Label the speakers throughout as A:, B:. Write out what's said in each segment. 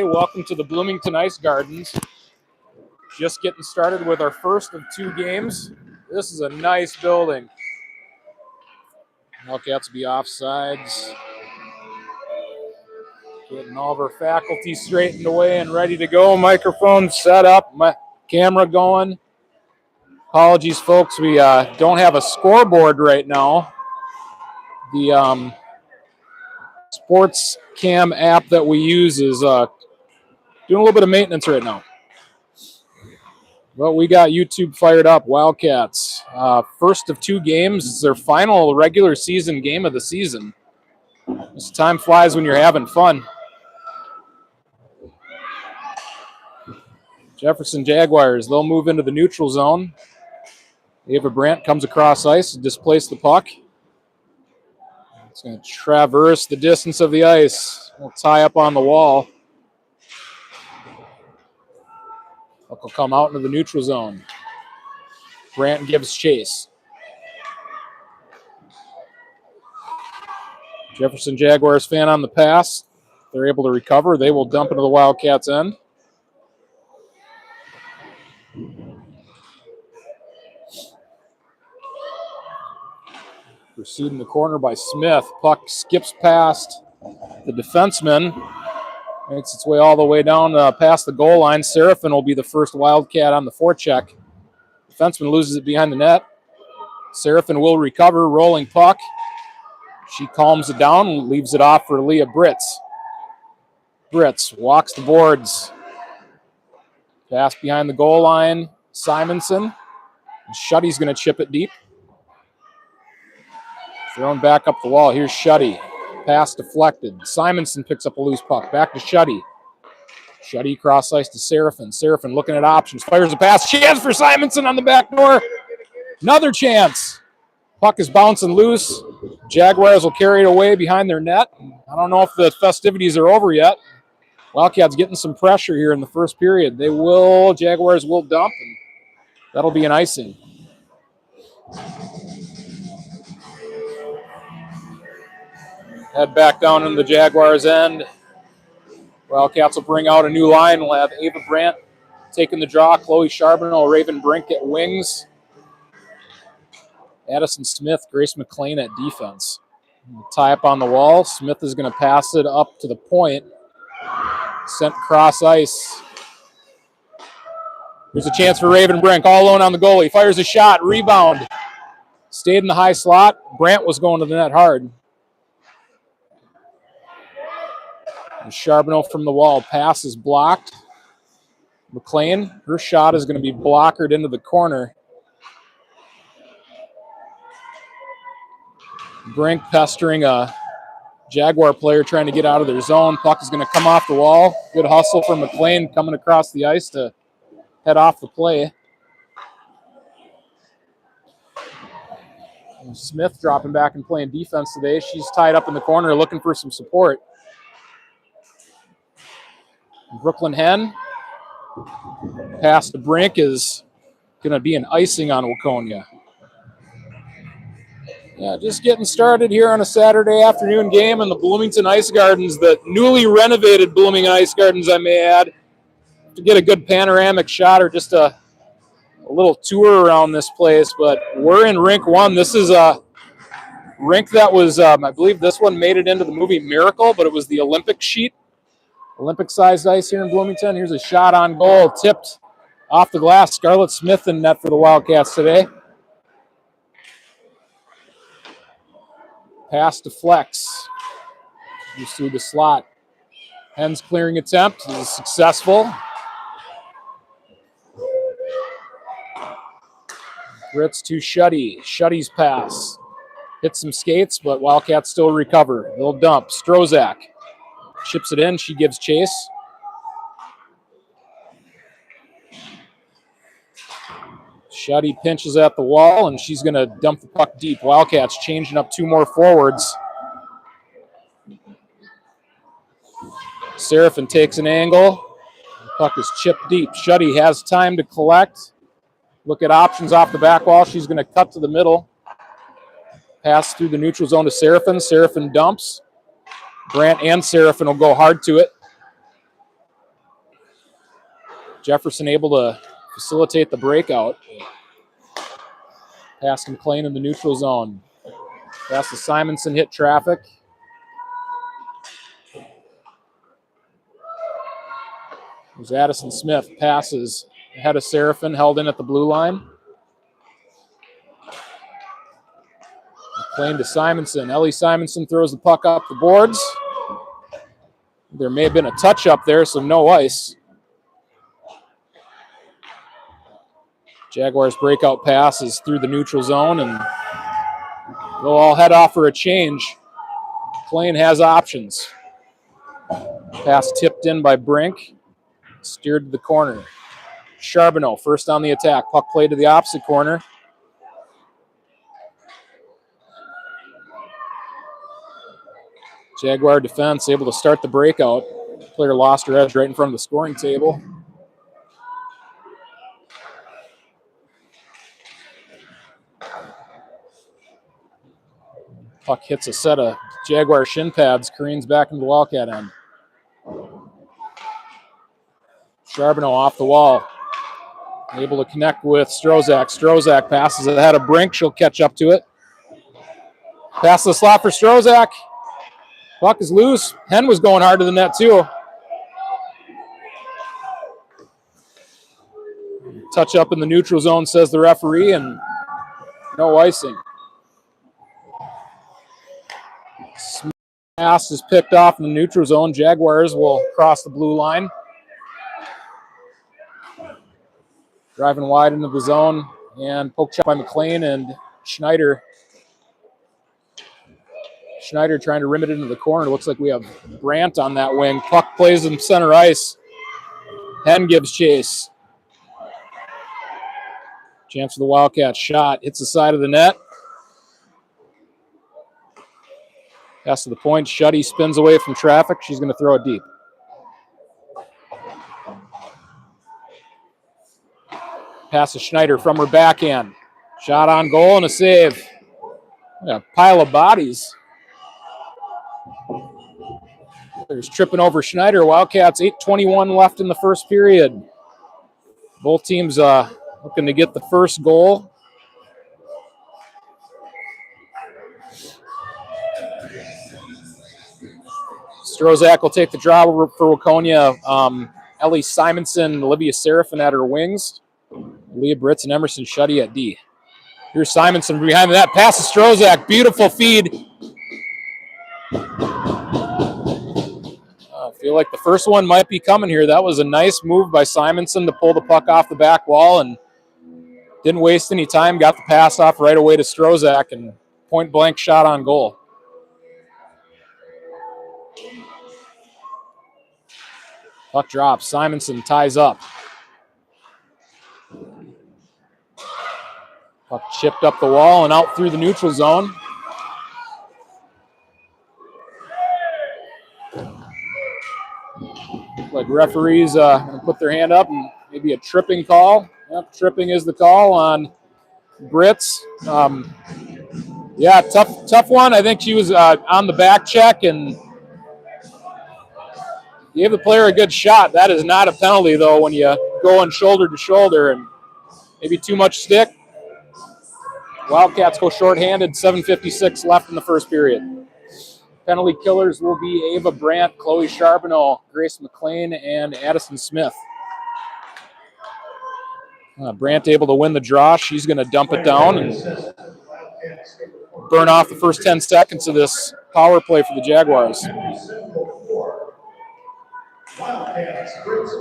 A: Welcome to the Bloomington Ice Gardens. Just getting started with our first of two games. This is a nice building. Hellcats will be offsides. Getting all of our faculty straightened away and ready to go. Microphone set up, camera going. Apologies, folks. We don't have a scoreboard right now. The sports cam app that we use is doing a little bit of maintenance right now. Well, we got YouTube fired up. Wildcats. First of two games. It's their final regular season game of the season. This time flies when you're having fun. Jefferson Jaguars. They'll move into the neutral zone. Ava Brandt comes across ice to displace the puck. It's going to traverse the distance of the ice. We'll tie up on the wall. Puck will come out into the neutral zone. Brandt gives chase. Jefferson Jaguars fan on the pass. They're able to recover. They will dump into the Wildcats' end. Pursued in the corner by Smith. Puck skips past the defenseman. Makes its way all the way down past the goal line. Seraphin will be the first Wildcat on the forecheck. Defenseman loses it behind the net. Seraphin will recover, rolling puck. She calms it down, leaves it off for Leah Britz. Britz walks the boards. Pass behind the goal line. Simonson. Shuddy's going to chip it deep. Thrown back up the wall. Here's Shuddy. Pass deflected. Simonson picks up a loose puck. Back to Shuddy. Shuddy cross ice to Seraphin. Seraphin looking at options. Fires a pass. Chance for Simonson on the back door. Another chance. Puck is bouncing loose. Jaguars will carry it away behind their net. I don't know if the festivities are over yet. Wildcats getting some pressure here in the first period. Jaguars will dump, and that'll be an icing. Head back down in the Jaguars' end. Wildcats will bring out a new line. We'll have Ava Brandt taking the draw. Chloe Charbonneau, Raven Brink at wings. Addison Smith, Grace McLean at defense. Tie up on the wall. Smith is going to pass it up to the point. Sent cross ice. There's a chance for Raven Brink. All alone on the goalie. Fires a shot. Rebound. Stayed in the high slot. Brandt was going to the net hard. And Charbonneau from the wall. Pass is blocked. McLean, her shot is going to be blockered into the corner. Brink pestering a Jaguar player trying to get out of their zone. Puck is going to come off the wall. Good hustle from McLean coming across the ice to head off the play. And Smith dropping back and playing defense today. She's tied up in the corner looking for some support. Brooklyn Hen. Pass to Brink is going to be an icing on Waconia. Yeah, just getting started here on a Saturday afternoon game in the Bloomington Ice Gardens, the newly renovated Bloomington Ice Gardens, I may add, to get a good panoramic shot or just a little tour around this place. But we're in Rink 1. This is a rink that was, I believe this one made it into the movie Miracle, but it was the Olympic sheet. Olympic-sized ice here in Bloomington. Here's a shot on goal, tipped off the glass. Scarlett Smith in net for the Wildcats today. Pass to Flex. Just through the slot. Hen's clearing attempt is successful. Ritz to Shuddy. Shuddy's pass. Hits some skates, but Wildcats still recover. They'll dump. Strozak chips it in. She gives chase. Shuddy pinches at the wall, and she's going to dump the puck deep. Wildcats changing up two more forwards. Seraphin takes an angle. The puck is chipped deep. Shuddy has time to collect. Look at options off the back wall. She's going to cut to the middle. Pass through the neutral zone to Seraphin. Seraphin dumps. Brandt and Seraphin will go hard to it. Jefferson able to facilitate the breakout. Pass to McLean in the neutral zone. Pass to Simonson, hit traffic. There's Addison Smith, passes ahead of Seraphin, held in at the blue line. McLean to Simonson. Ellie Simonson throws the puck up the boards. There may have been a touch up there, so no ice. Jaguars breakout pass is through the neutral zone, and they'll all head off for a change. McLean has options. Pass tipped in by Brink. Steered to the corner. Charbonneau first on the attack. Puck played to the opposite corner. Jaguar defense able to start the breakout. Player lost her edge right in front of the scoring table. Puck hits a set of Jaguar shin pads, careens back into the Wildcat end. Charbonneau off the wall. Able to connect with Strozak. Strozak passes ahead of Brink. She'll catch up to it. Pass the slot for Strozak. Puck is loose. Hen was going hard to the net too. Touch up in the neutral zone, says the referee, and no icing. Pass is picked off in the neutral zone. Jaguars will cross the blue line. Driving wide into the zone, and poke check by McLean and Schneider. Schneider trying to rim it into the corner. Looks like we have Brandt on that wing. Puck plays in center ice. Hen gives chase. Chance for the Wildcats. Shot. Hits the side of the net. Pass to the point. Shuddy spins away from traffic. She's going to throw it deep. Pass to Schneider from her backhand. Shot on goal and a save. A pile of bodies. There's tripping over Schneider. Wildcats, 8:21 left in the first period. Both teams looking to get the first goal. Strozak will take the draw for Waconia. Ellie Simonson, Olivia Seraphin at her wings. Leah Britz and Emerson Shuddy at D. Here's Simonson behind that. Pass to Strozak. Beautiful feed. I feel like the first one might be coming here. That was a nice move by Simonson to pull the puck off the back wall and didn't waste any time. Got the pass off right away to Strozak and point blank shot on goal. Puck drops. Simonson ties up. Puck chipped up the wall and out through the neutral zone. Like referees put their hand up and maybe a tripping call. Yep, tripping is the call on Britz. Yeah, tough one. I think she was on the back check and gave the player a good shot. That is not a penalty, though, when you go in shoulder to shoulder and maybe too much stick. Wildcats go shorthanded, 7:56 left in the first period. Penalty killers will be Ava Brandt, Chloe Charbonneau, Grace McLean, and Addison Smith. Brandt able to win the draw. She's going to dump it down and burn off the first 10 seconds of this power play for the Jaguars.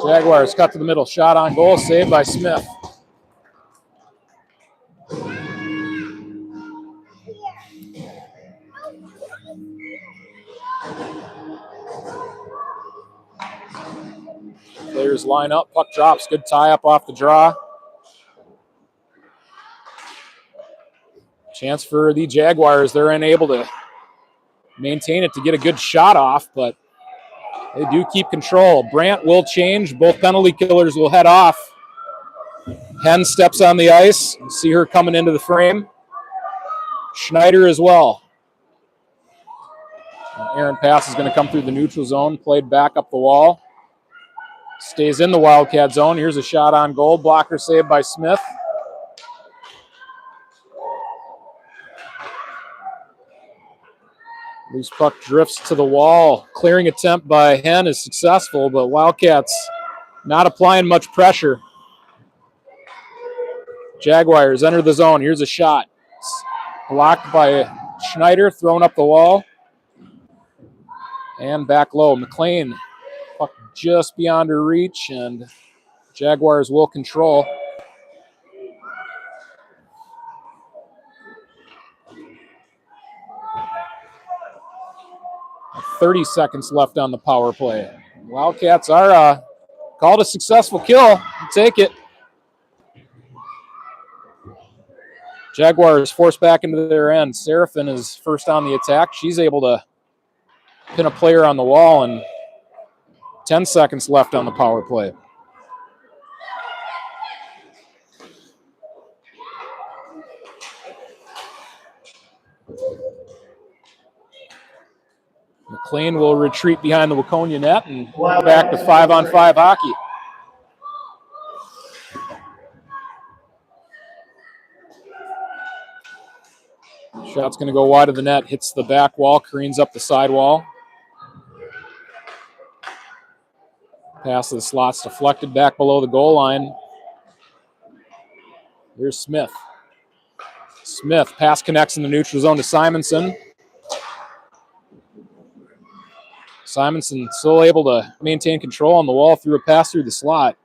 A: Jaguars cut to the middle. Shot on goal, saved by Smith. Players line up. Puck drops. Good tie up off the draw. Chance for the Jaguars. They're unable to maintain it to get a good shot off, but they do keep control. Brandt will change. Both penalty killers will head off. Hen steps on the ice. You see her coming into the frame. Schneider as well. Aaron pass is going to come through the neutral zone. Played back up the wall. Stays in the Wildcat zone. Here's a shot on goal. Blocker saved by Smith. Loose puck drifts to the wall. Clearing attempt by Hen is successful, but Wildcats not applying much pressure. Jaguars enter the zone. Here's a shot. Blocked by Schneider, thrown up the wall. And back low. McLean, puck just beyond her reach, and Jaguars will control. 30 seconds left on the power play. Wildcats are called a successful kill. Take it. Jaguars forced back into their end. Seraphin is first on the attack. She's able to pin a player on the wall, and 10 seconds left on the power play. McLean will retreat behind the Waconia net and back to 5-on-5 hockey. Shot's going to go wide of the net, hits the back wall, careens up the sidewall. Pass to the slots, deflected back below the goal line. Here's Smith. Smith, pass connects in the neutral zone to Simonson. Simonson still able to maintain control on the wall through a pass through the slot.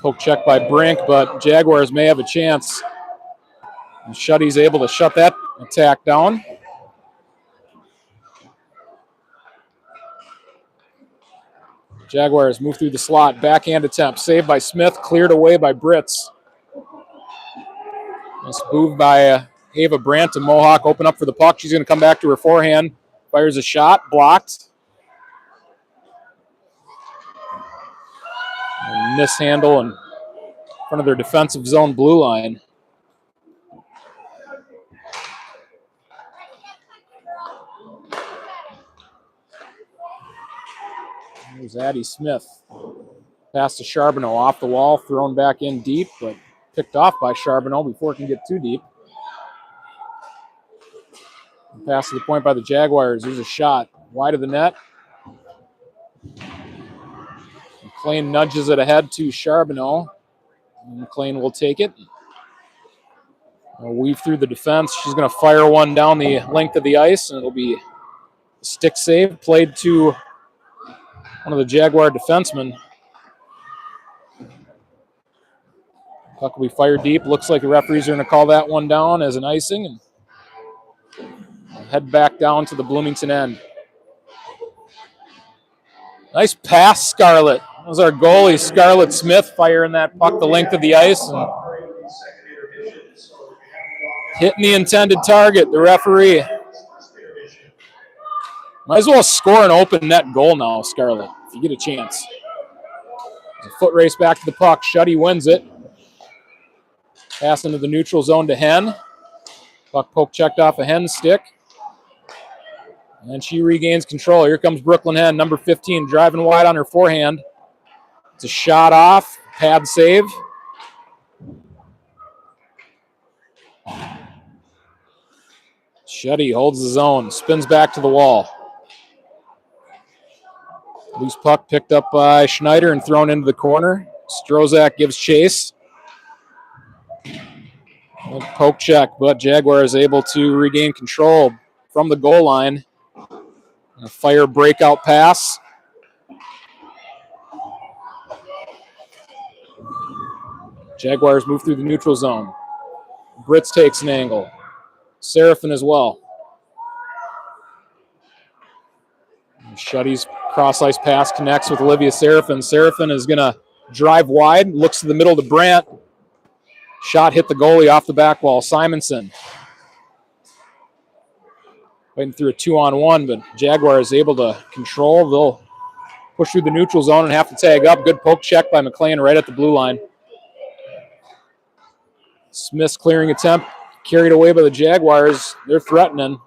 A: Poke check by Brink, but Jaguars may have a chance. And Shuddy's able to shut that attack down. Jaguars move through the slot. Backhand attempt. Saved by Smith. Cleared away by Britz. Nice move by Ava Brandt to Mohawk. Open up for the puck. She's going to come back to her forehand. Fires a shot. Blocked. Mishandle in front of their defensive zone blue line. Here's Addie Smith. Pass to Charbonneau off the wall, thrown back in deep, but picked off by Charbonneau before it can get too deep. Pass to the point by the Jaguars. There's a shot wide of the net. McLean nudges it ahead to Charbonneau. McLean will take it. We'll weave through the defense. She's going to fire one down the length of the ice, and it'll be a stick save played to one of the Jaguar defensemen. Puck will be fired deep. Looks like the referees are going to call that one down as an icing and head back down to the Bloomington end. Nice pass, Scarlett. That was our goalie, Scarlett Smith, firing that puck the length of the ice and hitting the intended target, the referee. Might as well score an open net goal now, Scarlett, if you get a chance. There's a foot race back to the puck. Shuddy wins it. Pass into the neutral zone to Hen. Puck poke checked off a Hen stick. And she regains control. Here comes Brooklyn Hen, number 15, driving wide on her forehand. It's a shot off, pad save. Shuddy holds the zone, spins back to the wall. Loose puck picked up by Schneider and thrown into the corner. Strozak gives chase. Poke check, but Jaguar is able to regain control from the goal line. A fire breakout pass. Jaguars move through the neutral zone. Britz takes an angle. Seraphin as well. Shuddy's cross-ice pass connects with Olivia Seraphin. Seraphin is going to drive wide, looks to the middle to Brandt. Shot hit the goalie off the back wall. Simonson waiting through a 2-on-1, but Jaguar is able to control. They'll push through the neutral zone and have to tag up. Good poke check by McLean right at the blue line. Smith's clearing attempt carried away by the Jaguars. They're threatening.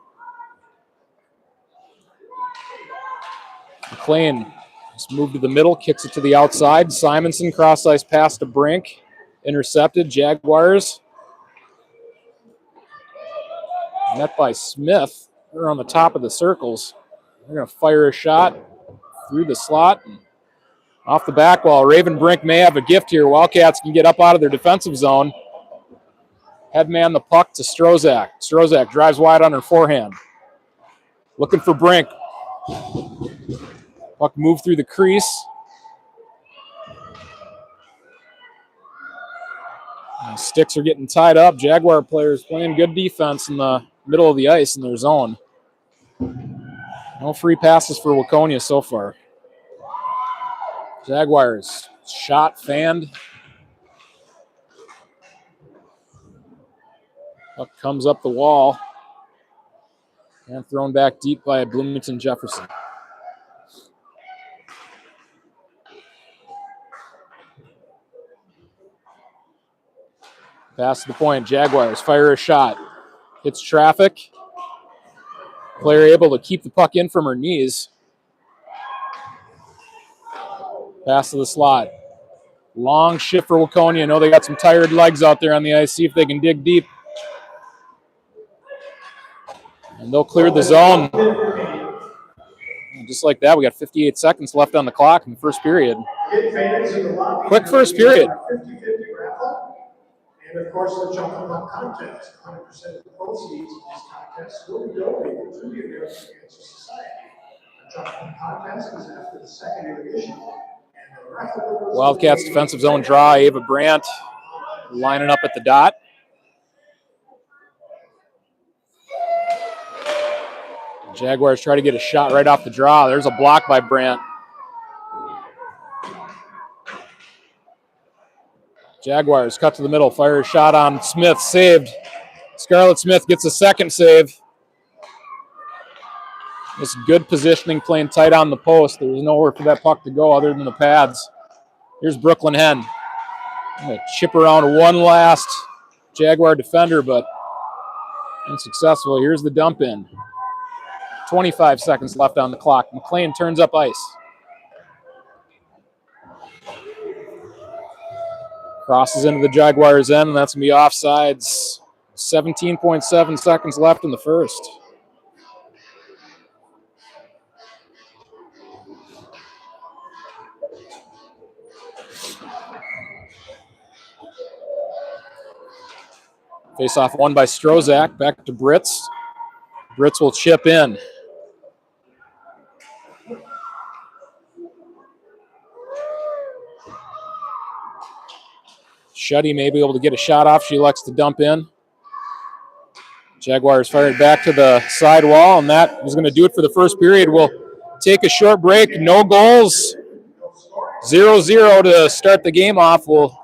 A: McLean just moved to the middle, kicks it to the outside. Simonson, cross-ice pass to Brink. Intercepted. Jaguars. Met by Smith. They're on the top of the circles. They're going to fire a shot through the slot. Off the back wall. Raven Brink may have a gift here. Wildcats can get up out of their defensive zone. Headman the puck to Strozak. Strozak drives wide on her forehand. Looking for Brink. Puck moved through the crease. Sticks are getting tied up. Jaguar players playing good defense in the middle of the ice in their zone. No free passes for Waconia so far. Jaguars shot, fanned. Puck comes up the wall. And thrown back deep by Bloomington Jefferson. Pass to the point. Jaguars fire a shot. Hits traffic. Player able to keep the puck in from her knees. Pass to the slot. Long shift for Waconia. I know they got some tired legs out there on the ice. See if they can dig deep. And they'll clear the zone. And just like that, we got 58 seconds left on the clock in the first period. Quick first period. And of course, the Jump Up contest. 100% of the proceeds of this contest will be donated to the American Cancer Society. The Jump Up contest is after the second edition. Wildcats defensive zone draw. Ava Brandt lining up at the dot. Jaguars try to get a shot right off the draw. There's a block by Brandt. Jaguars cut to the middle. Fire a shot on Smith. Saved. Scarlett Smith gets a second save. Just good positioning, playing tight on the post. There was nowhere for that puck to go other than the pads. Here's Brooklyn Henn. Gonna chip around one last Jaguar defender, but unsuccessful. Here's the dump in. 25 seconds left on the clock. McLean turns up ice. Crosses into the Jaguars' end, and that's going to be offsides. 17.7 seconds left in the first. Face-off won by Strozak. Back to Britz. Britz will chip in. Shuddy may be able to get a shot off. She likes to dump in. Jaguars fired back to the side wall, and that is going to do it for the first period. We'll take a short break. No goals. 0-0 to start the game off. We'll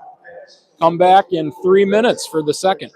A: come back in 3 minutes for the second.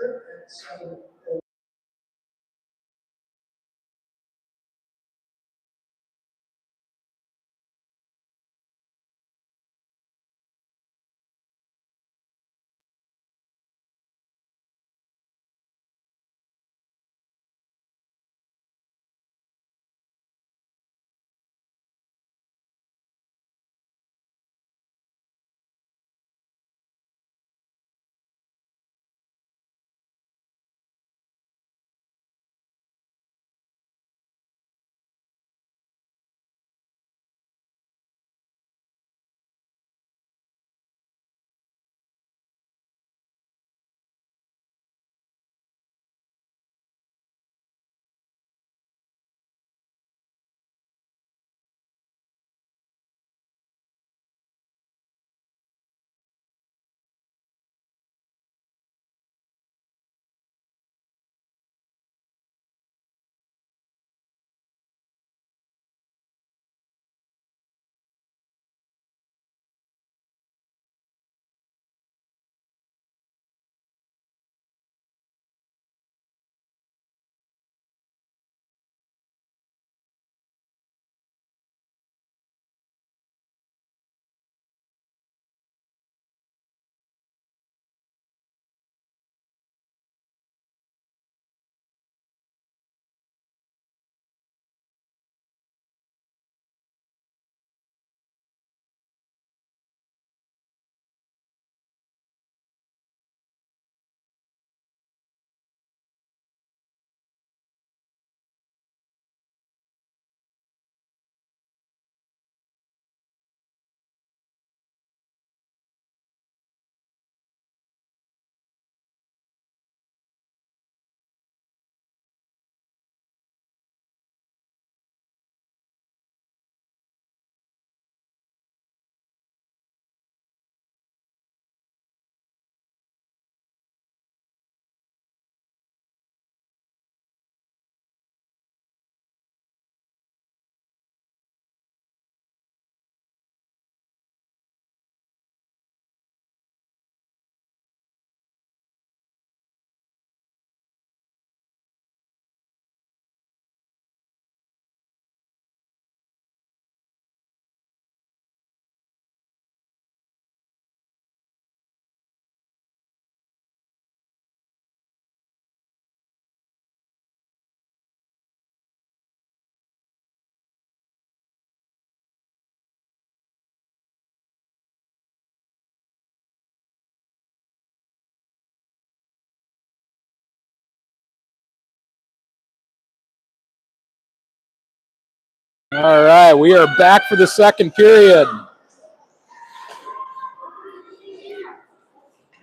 A: All right, we are back for the second period.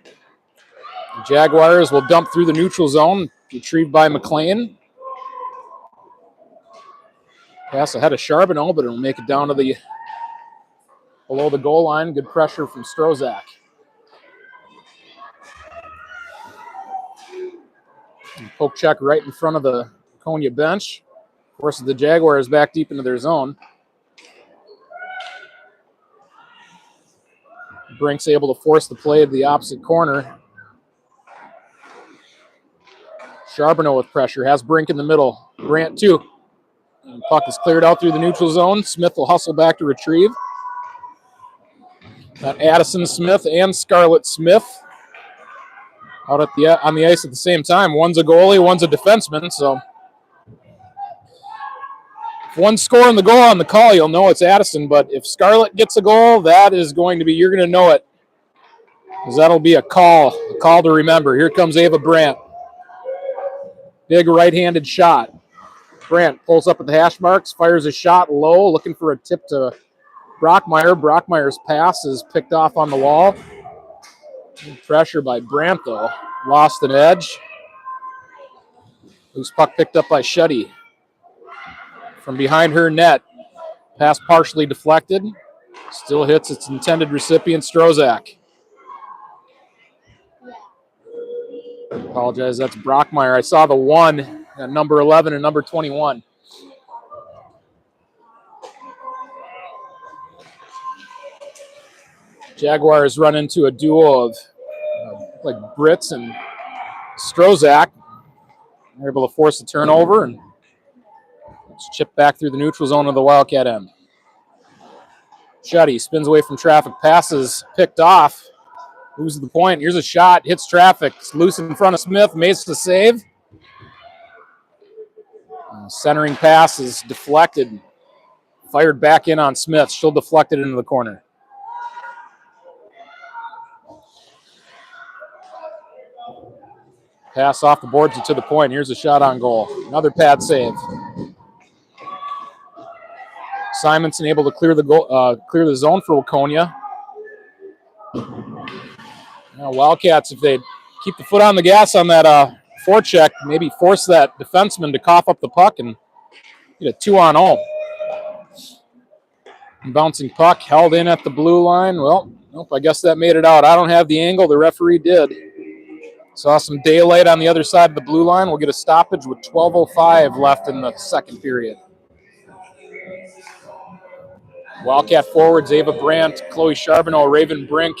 A: The Jaguars will dump through the neutral zone, retrieved by McLean. Pass ahead of Charbonneau, but it'll make it down to the below the goal line. Good pressure from Strozak. Poke check right in front of the Waconia bench. Forces the Jaguars back deep into their zone. Brink's able to force the play to the opposite corner. Charbonneau with pressure. Has Brink in the middle. Grant too. And puck is cleared out through the neutral zone. Smith will hustle back to retrieve. Got Addison Smith and Scarlett Smith out on the ice at the same time. One's a goalie, one's a defenseman. So if one's scoring the goal on the call, you'll know it's Addison. But if Scarlett gets a goal, that is going to be, you're going to know it. Because that'll be a call to remember. Here comes Ava Brandt. Big right-handed shot. Brandt pulls up at the hash marks, fires a shot low, looking for a tip to Brockmeyer. Brockmeyer's pass is picked off on the wall. Pressure by Brandt, though. Lost an edge. Loose puck picked up by Shuddy. From behind her net. Pass partially deflected. Still hits its intended recipient, Strozak. Apologize, that's Brockmeyer. I saw the 1 at number 11 and number 21. Jaguars run into a duo of like Brits and Strozak. They're able to force the turnover and it's chipped back through the neutral zone of the Wildcat end. Shuddy spins away from traffic, passes picked off. Moves the point. Here's a shot, hits traffic. It's loose in front of Smith, makes the save. Centering pass is deflected. Fired back in on Smith. She'll deflect it into the corner. Pass off the boards and to the point. Here's a shot on goal. Another pad save. Simonson able to clear the zone for Waconia. Wildcats, if they keep the foot on the gas on that forecheck, maybe force that defenseman to cough up the puck and get a 2-on-0. Bouncing puck held in at the blue line. Well, nope, I guess that made it out. I don't have the angle. The referee did. Saw some daylight on the other side of the blue line. We'll get a stoppage with 12:05 left in the second period. Wildcat forwards, Ava Brandt, Chloe Charbonneau, Raven Brink,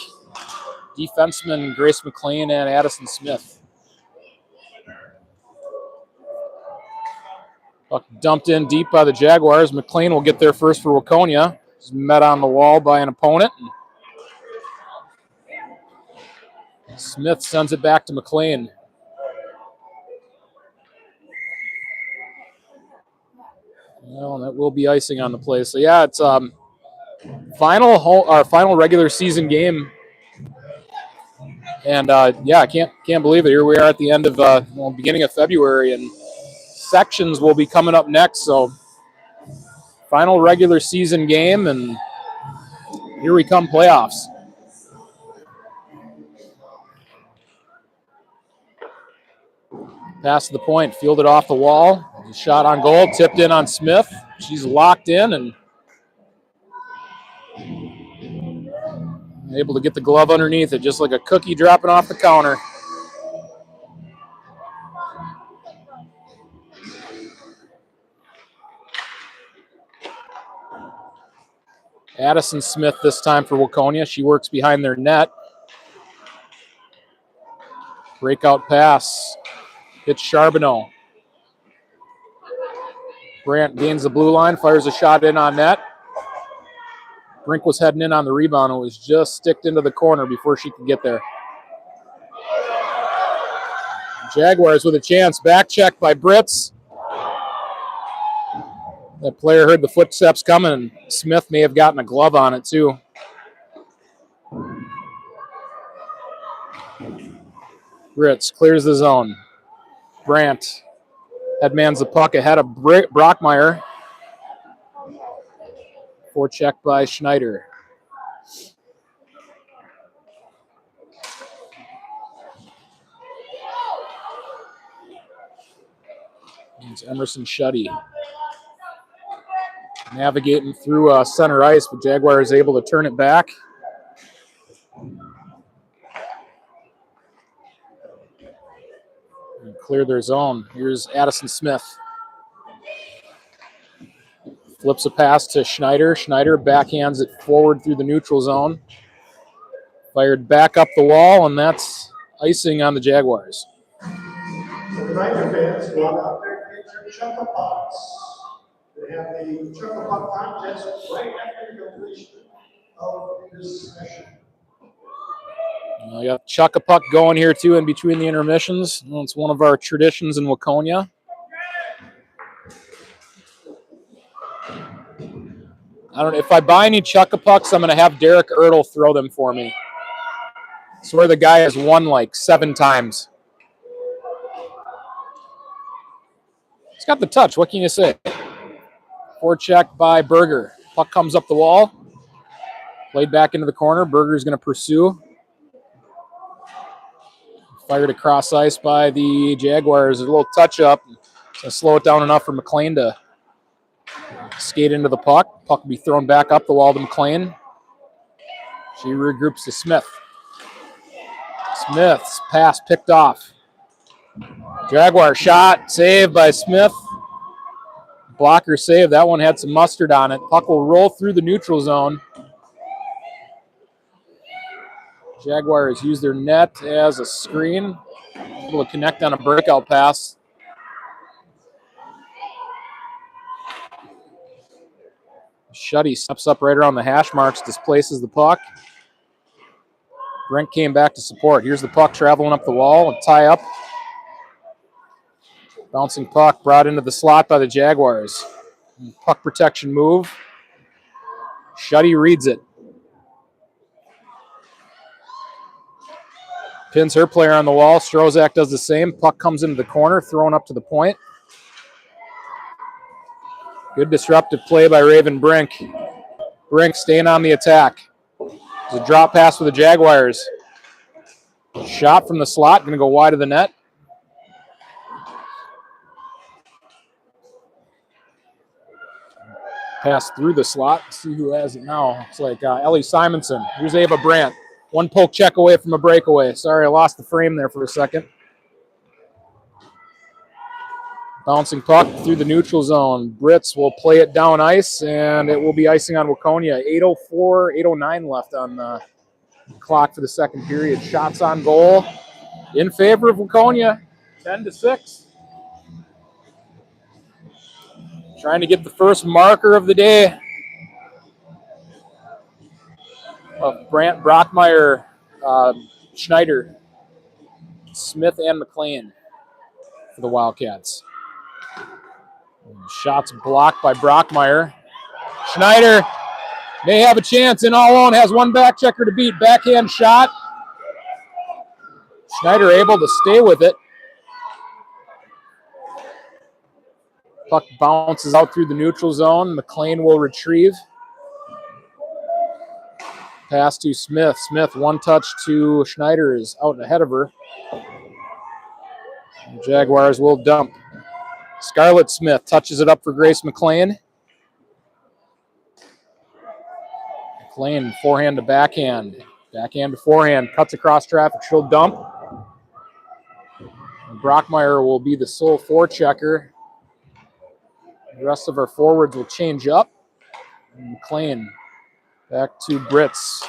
A: defensemen Grace McLean and Addison Smith. Puck dumped in deep by the Jaguars. McLean will get there first for Waconia. He's met on the wall by an opponent. Smith sends it back to McLean. Well, that will be icing on the play. So yeah, it's final regular season game. And yeah, I can't believe it. Here we are at the end of beginning of February, and sections will be coming up next. So final regular season game, and here we come, playoffs. Pass to the point, fielded off the wall. Shot on goal, tipped in on Smith. She's locked in and able to get the glove underneath it, just like a cookie dropping off the counter. Addison Smith this time for Waconia. She works behind their net. Breakout pass. Hits Charbonneau. Brandt gains the blue line, fires a shot in on net. Brink was heading in on the rebound and was just sticked into the corner before she could get there. Jaguars with a chance. Back check by Brits. That player heard the footsteps coming, and Smith may have gotten a glove on it too. Brits clears the zone. Brandt headmans the puck ahead of Brockmeyer. Forecheck by Schneider. It's Emerson Shuddy navigating through center ice, but Jaguar is able to turn it back. And clear their zone. Here's Addison Smith. Flips a pass to Schneider. Schneider backhands it forward through the neutral zone. Fired back up the wall, and that's icing on the Jaguars.
B: So the Tiger fans go out there and get their Chuck-a-Pucks. They have the Chuck-a-Puck contest right after the completion of this session.
A: We got Chuck-a-Puck going here, too, in between the intermissions. Well, it's one of our traditions in Waconia. I don't know. If I buy any Chuck-a-Pucks, I'm going to have Derek Ertl throw them for me. I swear the guy has won like 7 times. He's got the touch. What can you say? Forecheck by Berger. Puck comes up the wall. Played back into the corner. Berger's going to pursue. Fired across ice by the Jaguars. A little touch-up. It's going to slow it down enough for McLean to skate into the puck. Puck will be thrown back up the wall to McLean. She regroups to Smith. Smith's pass picked off. Jaguar shot. Saved by Smith. Blocker save. That one had some mustard on it. Puck will roll through the neutral zone. Jaguars use their net as a screen. Able to connect on a breakout pass. Shuddy steps up right around the hash marks, displaces the puck. Brent came back to support. Here's the puck traveling up the wall. A tie up. Bouncing puck brought into the slot by the Jaguars. Puck protection move. Shuddy reads it. Pins her player on the wall. Strozak does the same. Puck comes into the corner, thrown up to the point. Good disruptive play by Raven Brink. Brink staying on the attack. There's a drop pass for the Jaguars. Shot from the slot, going to go wide of the net. Pass through the slot. See who has it now. It's like Ellie Simonson. Here's Ava Brandt. One poke check away from a breakaway. Sorry, I lost the frame there for a second. Bouncing puck through the neutral zone. Brits will play it down ice, and it will be icing on Waconia. 8:04, 8:09 left on the clock for the second period. Shots on goal in favor of Waconia, 10-6. Trying to get the first marker of the day of Brandt, Brockmeyer, Schneider, Smith, and McLean for the Wildcats. Shots blocked by Brockmeyer. Schneider may have a chance in all alone, has one back checker to beat. Backhand shot. Schneider able to stay with it. Puck bounces out through the neutral zone. McLean will retrieve. Pass to Smith. Smith, one touch to Schneider, is out ahead of her. The Jaguars will dump. Scarlett Smith touches it up for Grace McLean. McLean, forehand to backhand. Backhand to forehand. Cuts across traffic. She'll dump. Brockmeyer will be the sole forechecker. The rest of our forwards will change up. McLean back to Brits.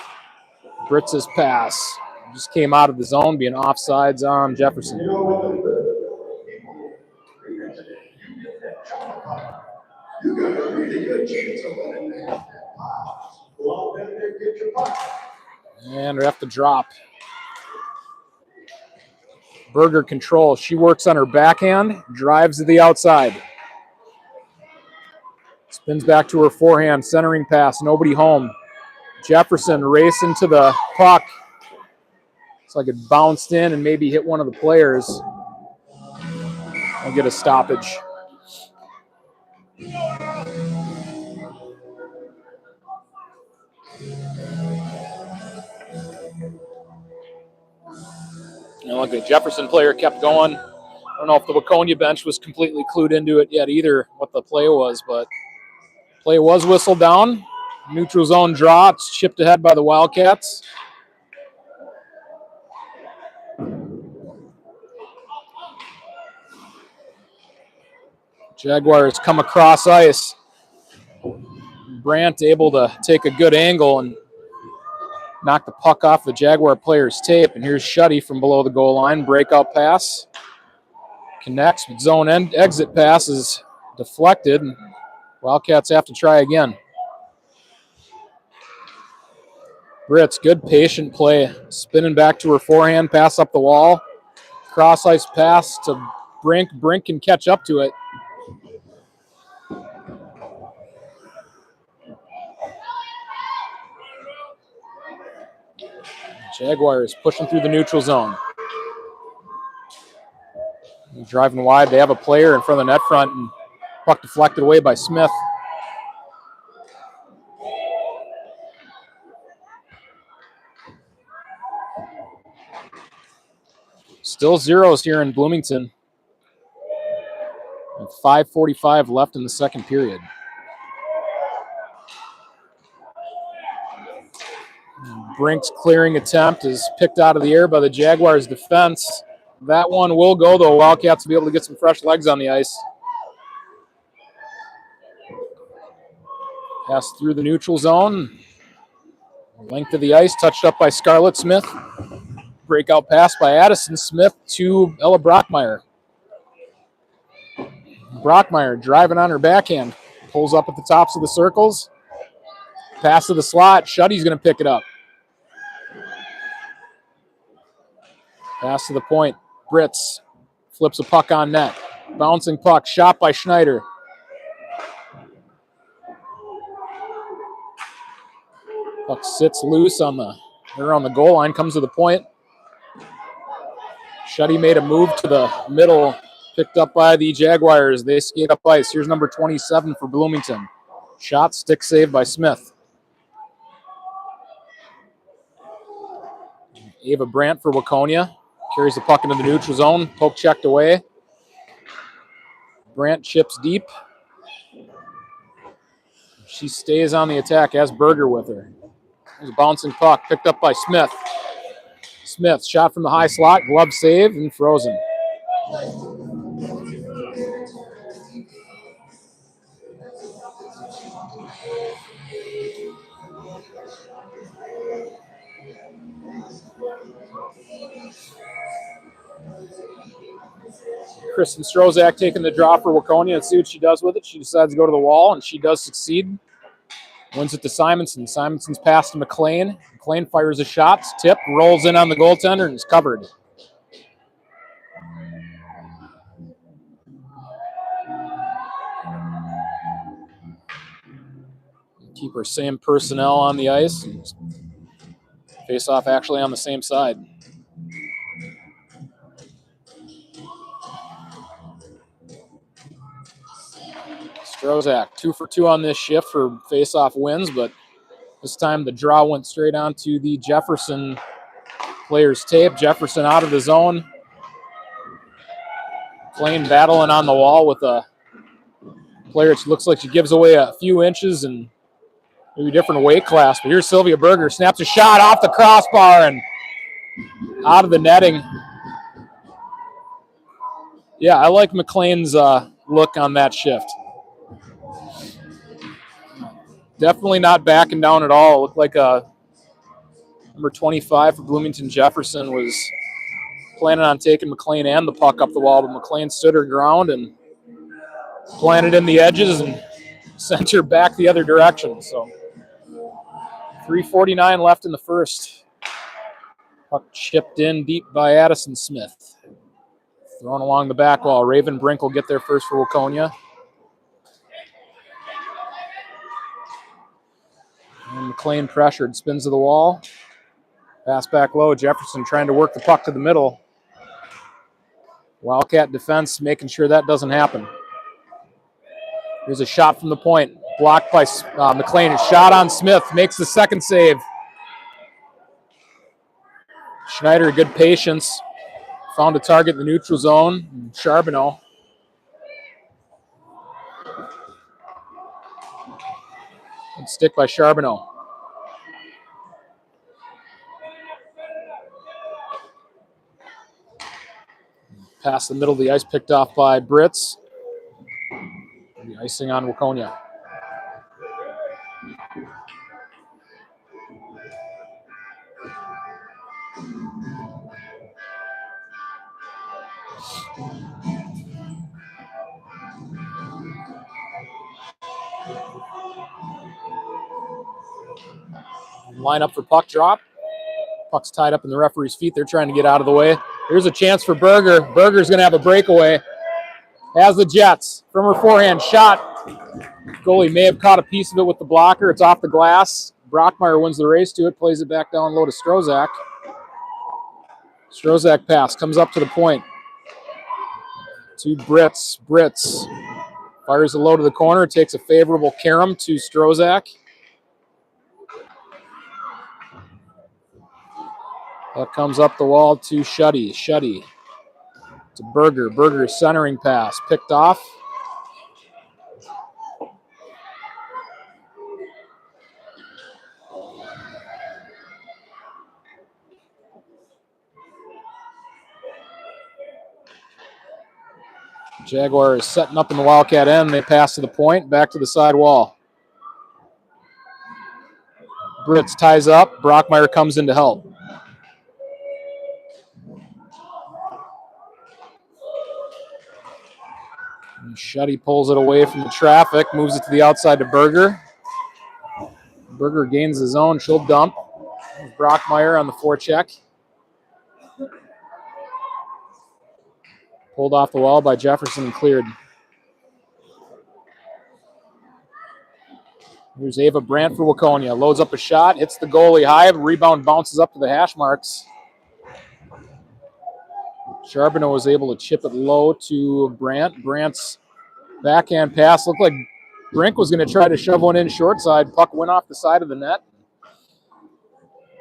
A: Brits' pass. Just came out of the zone, being offsides on Jefferson.
B: You got a really good chance of winning that. Go out there and get your puck.
A: And we have to drop. Berger control. She works on her backhand, drives to the outside. Spins back to her forehand, centering pass, nobody home. Jefferson racing to the puck. Looks like it bounced in and maybe hit one of the players. I'll get a stoppage. And look, the Jefferson player kept going. I don't know if the Waconia bench was completely clued into it yet either, what the play was, but play was whistled down. Neutral zone draw. It's chipped ahead by the Wildcats. Jaguars come across ice. Brandt able to take a good angle and knock the puck off the Jaguar player's tape. And here's Shuddy from below the goal line. Breakout pass. Connects with zone exit pass is deflected. Wildcats have to try again. Britz, good patient play. Spinning back to her forehand, pass up the wall. Cross ice pass to Brink. Brink can catch up to it. Jaguars pushing through the neutral zone. Driving wide, they have a player in front of the net front, and puck deflected away by Smith. Still zeros here in Bloomington. And 5:45 left in the second period. Brink's clearing attempt is picked out of the air by the Jaguars defense. That one will go, though. Wildcats will be able to get some fresh legs on the ice. Pass through the neutral zone. Length of the ice, touched up by Scarlett Smith. Breakout pass by Addison Smith to Ella Brockmeyer. Brockmeyer driving on her backhand. Pulls up at the tops of the circles. Pass to the slot. Shuddy's going to pick it up. Pass to the point. Britz flips a puck on net. Bouncing puck. Shot by Schneider. Puck sits loose on the goal line. Comes to the point. Shuddy made a move to the middle. Picked up by the Jaguars. They skate up ice. Here's number 27 for Bloomington. Shot, stick save by Smith. Ava Brandt for Waconia. Carries the puck into the neutral zone. Poke checked away. Brandt chips deep. She stays on the attack, has Berger with her. There's a bouncing puck picked up by Smith. Smith, shot from the high slot. Glove save and frozen. Kristen Strozak taking the draw for Waconia. Let's see what she does with it. She decides to go to the wall, and she does succeed. Wins it to Simonson. Simonson's pass to McLean. McLean fires a shot. Tip, rolls in on the goaltender, and is covered. Keep our same personnel on the ice. Face off actually on the same side. Strozak, 2 for 2 on this shift for face-off wins, but this time the draw went straight onto the Jefferson player's tape. Jefferson out of the zone. Plain battling on the wall with a player. It looks like she gives away a few inches and maybe a different weight class. But here's Sylvia Berger. Snaps a shot off the crossbar and out of the netting. Yeah, I like McLean's look on that shift. Definitely not backing down at all. It looked like number 25 for Bloomington Jefferson was planning on taking McLean and the puck up the wall, but McLean stood her ground and planted in the edges and sent her back the other direction. So 3:49 left in the first. Puck chipped in deep by Addison Smith. Thrown along the back wall. Raven Brink will get there first for Waconia. And McLean pressured, spins to the wall. Pass back low. Jefferson trying to work the puck to the middle. Wildcat defense making sure that doesn't happen. Here's a shot from the point. Blocked by McLean. Shot on Smith. Makes the second save. Schneider, good patience. Found a target in the neutral zone. Charbonneau. Good stick by Charbonneau. Past the middle of the ice, picked off by Britz. The icing on Waconia. Line up for puck drop. Puck's tied up in the referee's feet. They're trying to get out of the way. Here's a chance for Berger. Berger's going to have a breakaway. Has the Jets. From her forehand shot. Goalie may have caught a piece of it with the blocker. It's off the glass. Brockmeyer wins the race to it. Plays it back down low to Strozak. Strozak pass. Comes up to the point. To Britz. Britz fires a low to the corner. Takes a favorable carom to Strozak. That comes up the wall to Shuddy. Shuddy to Berger. Berger centering pass. Picked off. Jaguar is setting up in the Wildcat end. They pass to the point. Back to the side wall. Britz ties up. Brockmeyer comes in to help. And Shuddy pulls it away from the traffic. Moves it to the outside to Berger. Berger gains his own. She'll dump. Brockmeyer on the forecheck. Pulled off the wall by Jefferson and cleared. Here's Ava Brandt for Waconia. Loads up a shot. Hits the goalie high. Rebound bounces up to the hash marks. Charbonneau was able to chip it low to Brandt. Brandt's backhand pass looked like Brink was going to try to shove one in short side. Puck went off the side of the net.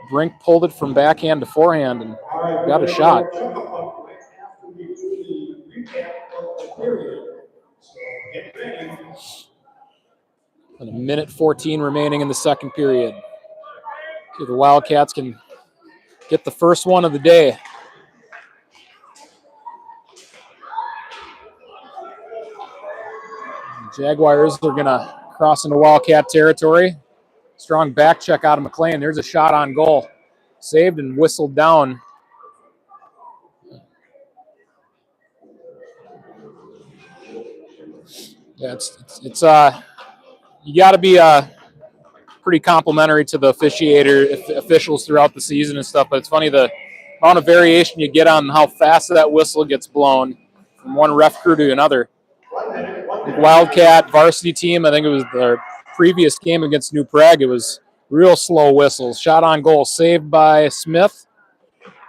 A: Brink pulled it from backhand to forehand and got a shot. And a minute 14 remaining in the second period. See if the Wildcats can get the first one of the day. Jaguars are going to cross into Wildcat territory. Strong back check out of McLean. There's a shot on goal. Saved and whistled down. Yeah, it's you got to be pretty complimentary to the officials throughout the season and stuff. But it's funny the amount of variation you get on how fast that whistle gets blown from one ref crew to another. Wildcat varsity team, I think it was the previous game against New Prague. It was real slow whistles. Shot on goal, saved by Smith.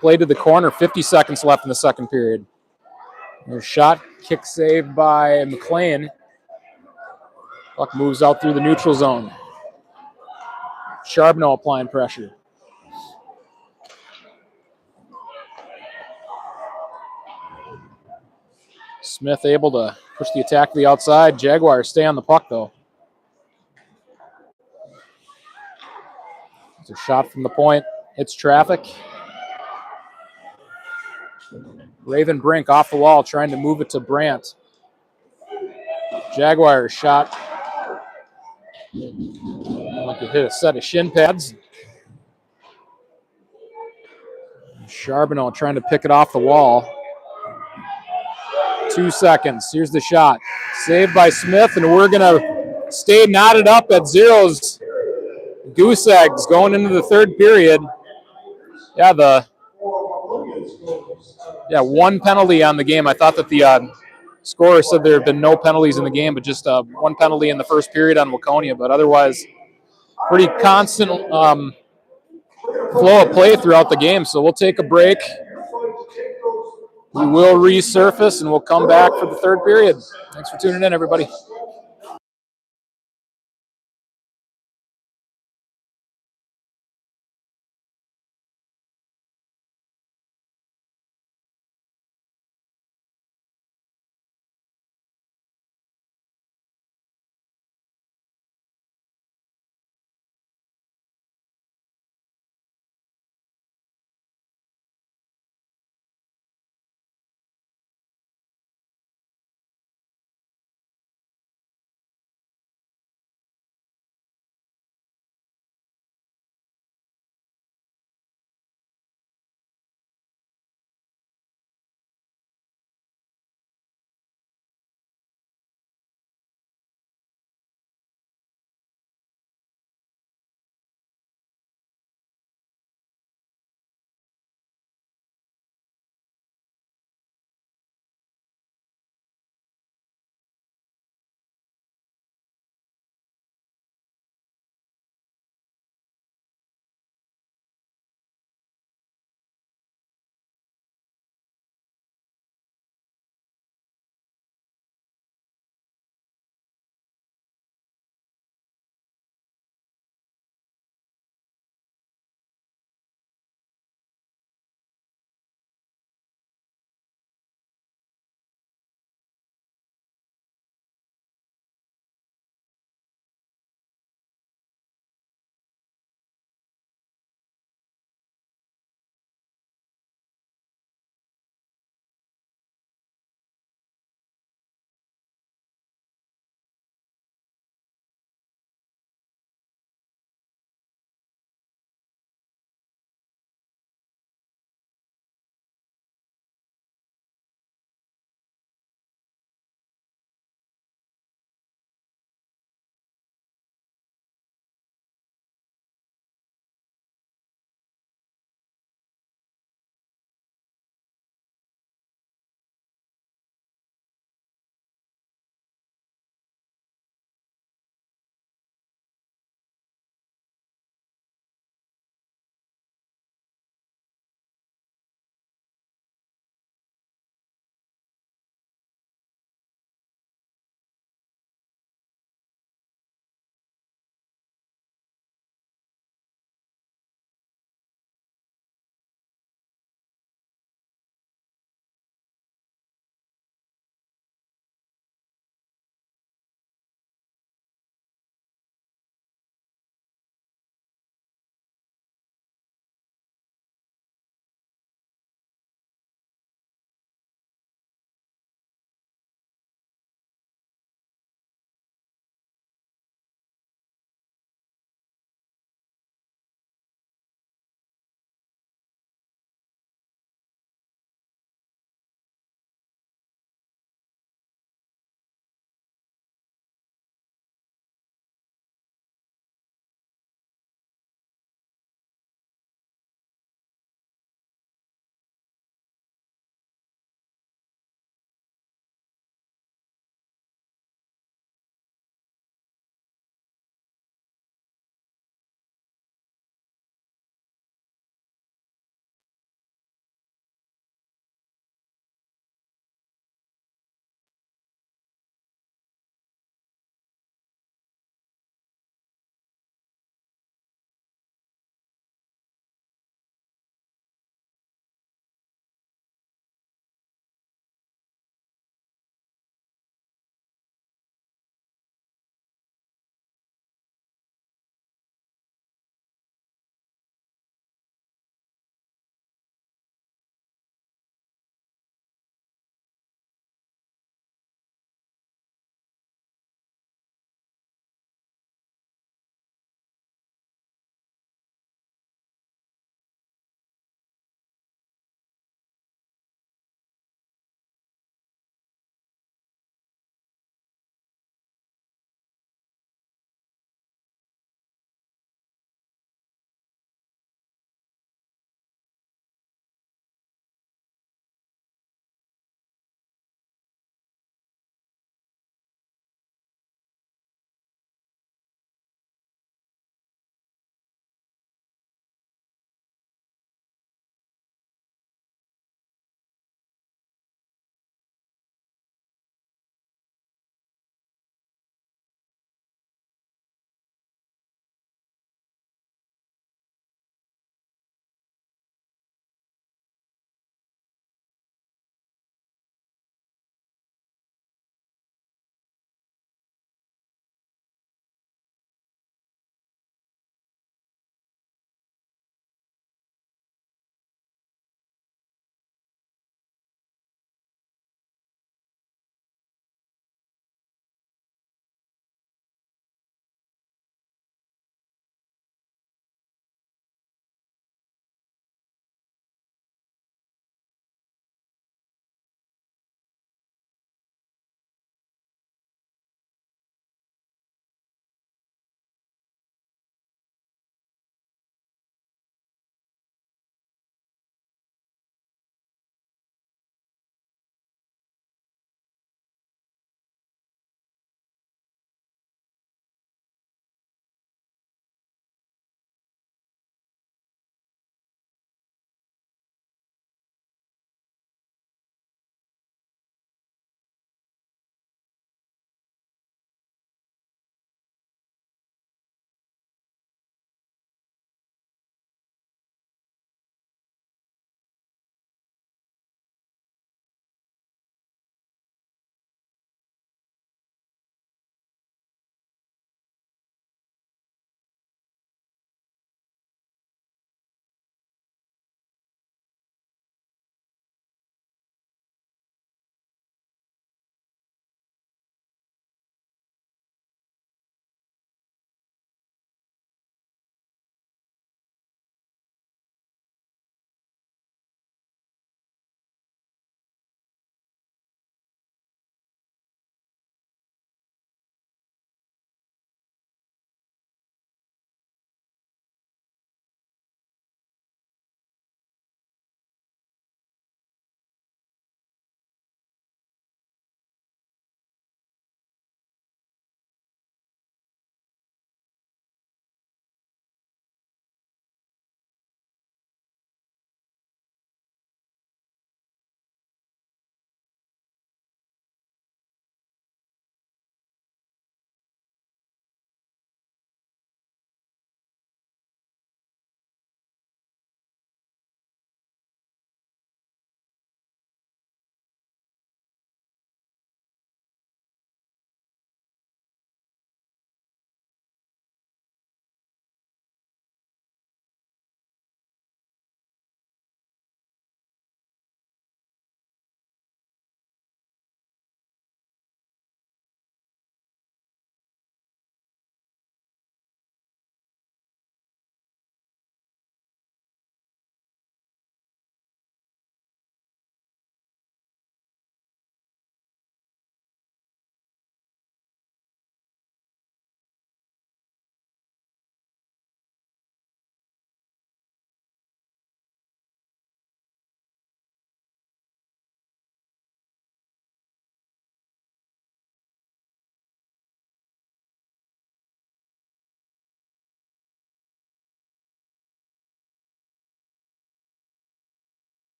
A: Played to the corner. 50 seconds left in the second period. There's shot, kick saved by McLean. Puck moves out through the neutral zone. Charbonneau applying pressure. Smith able to push the attack to the outside. Jaguars stay on the puck, though. It's a shot from the point. Hits traffic. Raven Brink off the wall, trying to move it to Brandt. Jaguars shot. Like it hit a set of shin pads. Charbonneau trying to pick it off the wall. 2 seconds. Here's the shot. Saved by Smith, and we're going to stay knotted up at zeros. Goose eggs going into the third period. One penalty on the game. I thought that the scorer said there had been no penalties in the game, but just one penalty in the first period on Waconia. But otherwise, pretty constant flow of play throughout the game. So we'll take a break. We will resurface, and we'll come back for the third period. Thanks for tuning in, everybody.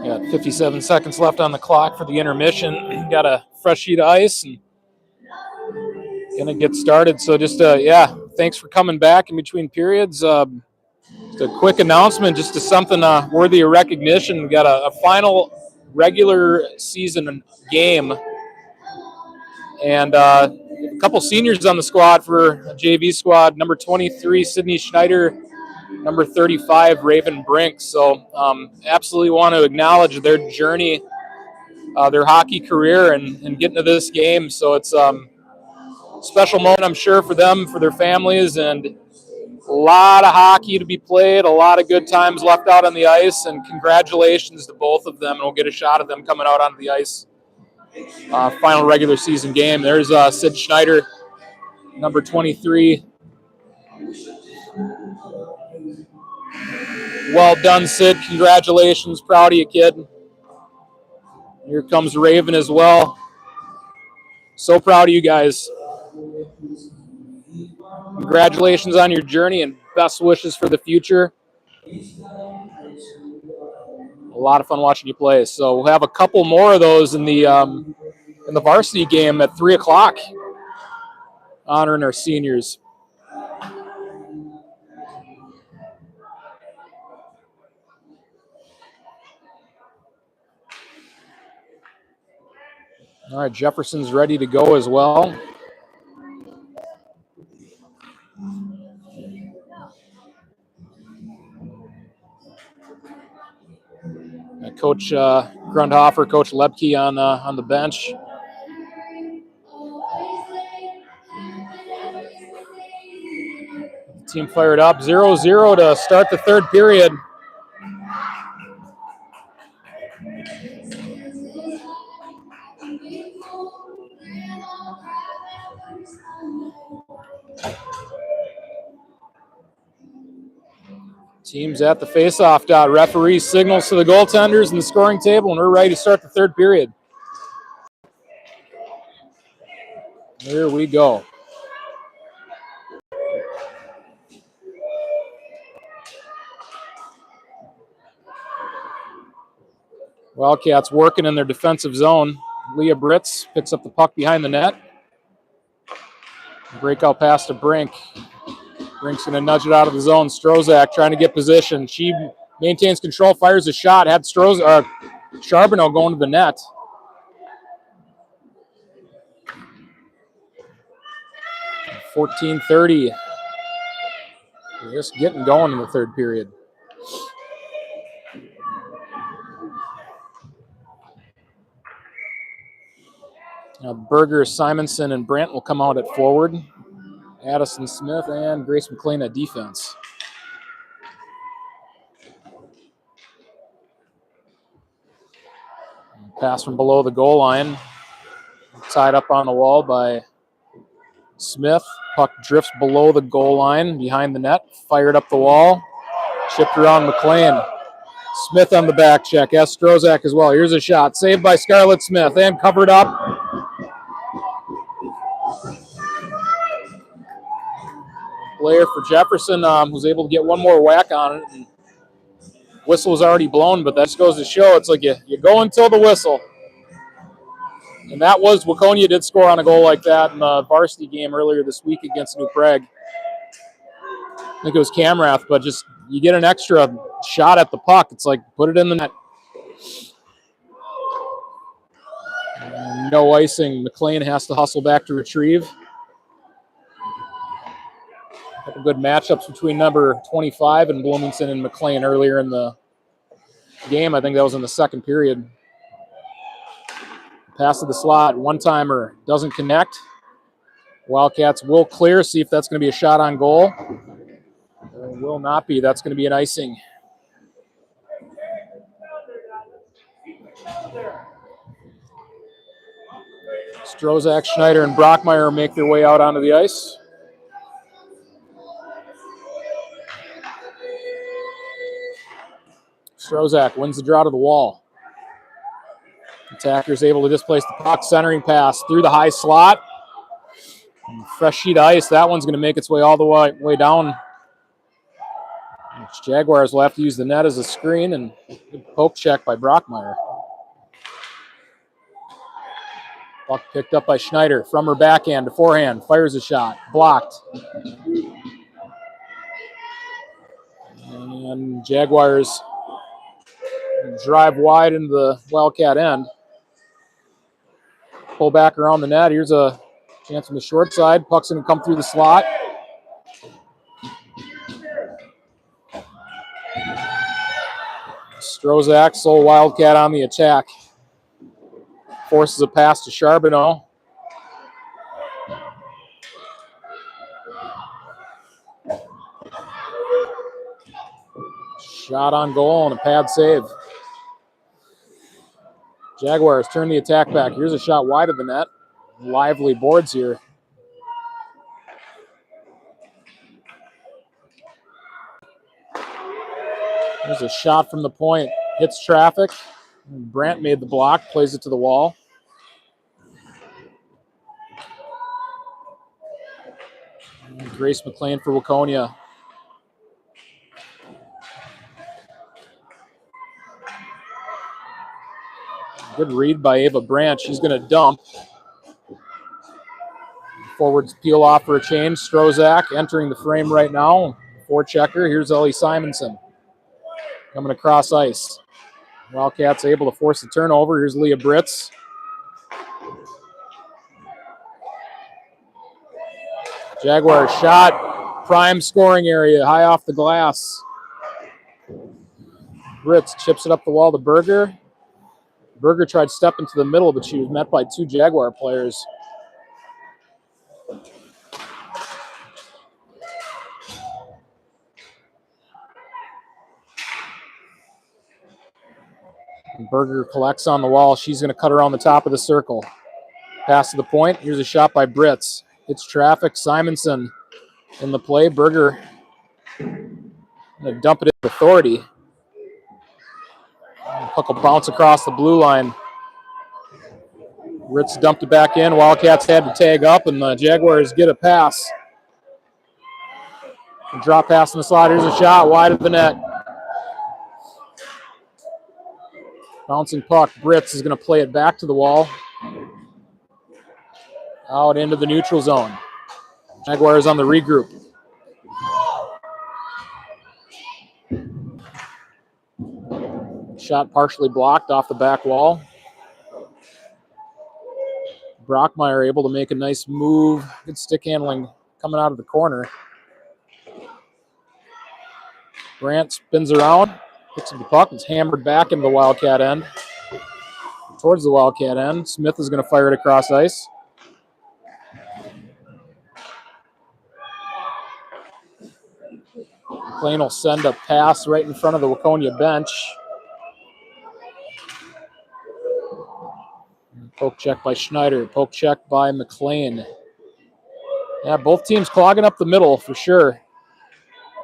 A: Got 57 seconds left on the clock for the intermission. Got a fresh sheet of ice and gonna get started. So just yeah, thanks for coming back in between periods. Just a quick announcement, just to something worthy of recognition. We got a final regular season game, and a couple seniors on the squad for a JV squad. Number 23, Sydney Schneider. Number 35, Raven Brink. So absolutely want to acknowledge their journey, their hockey career, and getting to this game. So it's a special moment, I'm sure, for them, for their families, and a lot of hockey to be played, a lot of good times left out on the ice, and congratulations to both of them. And we'll get a shot of them coming out onto the ice. Final regular season game. There's Sid Schneider, number 23. Well done, Sid. Congratulations. Proud of you, kid. Here comes Raven as well. So proud of you guys. Congratulations on your journey and best wishes for the future. A lot of fun watching you play. So we'll have a couple more of those in the varsity game at 3 o'clock, honoring our seniors. All right, Jefferson's ready to go as well. Coach Grundhofer, Coach Lebke on the bench. Team fired up, 0-0 to start the third period. Team's at the face-off dot. Referee signals to the goaltenders and the scoring table, and we're ready to start the third period. Here we go. Wildcats working in their defensive zone. Leah Britz picks up the puck behind the net. Breakout pass to Brink. Brink's going to nudge it out of the zone. Strozak trying to get position. She maintains control, fires a shot. Had Charbonneau going to the net. .14:30. Just getting going in the third period. Now Berger, Simonson, and Brandt will come out at forward. Addison Smith and Grace McLean at defense. Pass from below the goal line. Tied up on the wall by Smith. Puck drifts below the goal line, behind the net. Fired up the wall. Chipped around McLean. Smith on the back check. S. Strozak as well. Here's a shot. Saved by Scarlett Smith and covered up. Player for Jefferson was able to get one more whack on it. And whistle was already blown, but that just goes to show it's like you go until the whistle. And that was, Waconia did score on a goal like that in the varsity game earlier this week against New Prague. I think it was Camrath, but just you get an extra shot at the puck. It's like, put it in the net. No icing. McLean has to hustle back to retrieve. A couple good matchups between number 25 and Bloomington and McLean earlier in the game. I think that was in the second period. Pass to the slot, one-timer, doesn't connect. Wildcats will clear, see if that's going to be a shot on goal. It will not be. That's going to be an icing. Strozak, Schneider, and Brockmeyer make their way out onto the ice. Strozak wins the draw to the wall. Attacker's able to displace the puck, centering pass through the high slot. Fresh sheet of ice. That one's going to make its way all the way down. Jaguars will have to use the net as a screen, and good poke check by Brockmeyer. Puck picked up by Schneider from her backhand to forehand. Fires a shot. Blocked. And Jaguars drive wide into the Wildcat end. Pull back around the net. Here's a chance from the short side. Puck's going to come through the slot. Strozak, sole Wildcat on the attack. Forces a pass to Charbonneau. Shot on goal and a pad save. Jaguars turn the attack back. Here's a shot wide of the net. Lively boards here. There's a shot from the point. Hits traffic. Brandt made the block, plays it to the wall. Grace McLean for Waconia. Good read by Ava Brandt. She's going to dump. Forwards peel off for a change. Strozak entering the frame right now. Forechecker. Here's Ellie Simonson coming across ice. Wildcats able to force the turnover. Here's Leah Britz. Jaguars shot. Prime scoring area. High off the glass. Britz chips it up the wall to Berger. Berger tried to step into the middle, but she was met by two Jaguar players. Berger collects on the wall. She's going to cut around the top of the circle. Pass to the point. Here's a shot by Britz. Hits traffic. Simonson in the play. Berger going to dump it in authority. Puck will bounce across the blue line. Britz dumped it back in. Wildcats had to tag up, and the Jaguars get a pass. Drop pass in the slot. Here's a shot wide of the net. Bouncing puck. Britz is going to play it back to the wall. Out into the neutral zone. Jaguars on the regroup. Shot partially blocked off the back wall. Brockmeyer able to make a nice move. Good stick handling coming out of the corner. Brandt spins around. Picks up the puck. It's hammered back into the Wildcat end. Towards the Wildcat end. Smith is going to fire it across ice. McLean will send a pass right in front of the Waconia bench. Poke check by Schneider. Poke check by McLean. Yeah, both teams clogging up the middle for sure.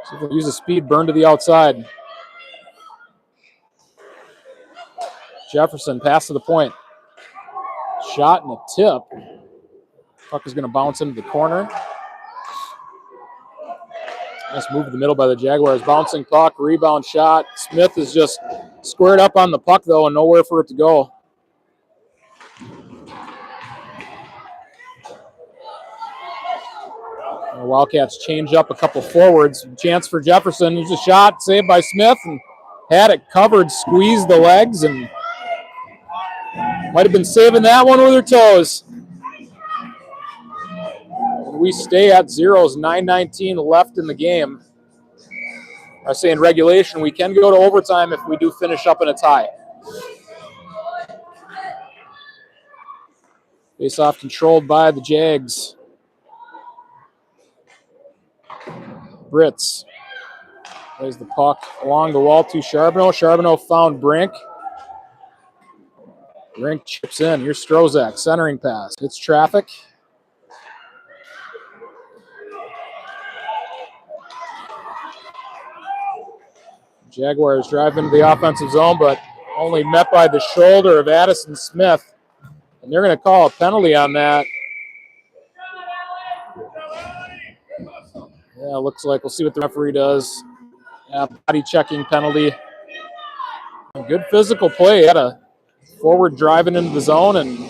A: See if they'll use a speed burn to the outside. Jefferson, pass to the point. Shot and a tip. Puck is going to bounce into the corner. Nice move to the middle by the Jaguars. Bouncing puck, rebound shot. Smith is just squared up on the puck, though, and nowhere for it to go. The Wildcats change up a couple forwards. Chance for Jefferson. There's a shot saved by Smith, and had it covered, squeezed the legs, and might have been saving that one with her toes. We stay at zeros, 9:19 left in the game. I say in regulation, we can go to overtime if we do finish up in a tie. Face-off controlled by the Jags. Britz plays the puck along the wall to Charbonneau. Charbonneau found Brink. Brink chips in. Here's Strozak, centering pass. It's traffic. Jaguars drive into the offensive zone, but only met by the shoulder of Addison Smith. And they're going to call a penalty on that. Yeah, looks like we'll see what the referee does. Yeah, body checking penalty. A good physical play. Had a forward driving into the zone and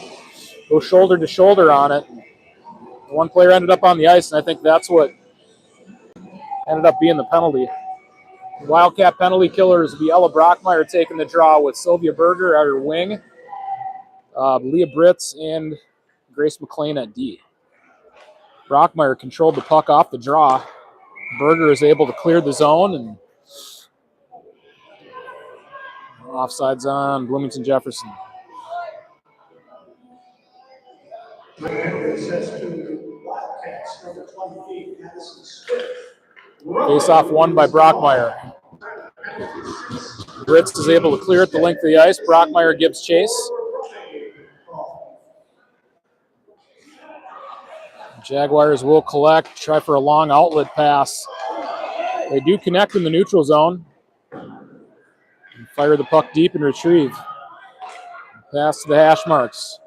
A: go shoulder to shoulder on it. One player ended up on the ice, and I think that's what ended up being the penalty. Wildcat penalty killers will be Ella Brockmeyer taking the draw with Sylvia Berger at her wing, Leah Britz, and Grace McLean at D. Brockmeyer controlled the puck off the draw. Berger is able to clear the zone, and offsides on Bloomington Jefferson. Face-off won by Brockmeyer. Britz is able to clear it the length of the ice. Brockmeyer gives chase. Jaguars will collect, try for a long outlet pass. They do connect in the neutral zone. Fire the puck deep and retrieve. Pass to the hash marks.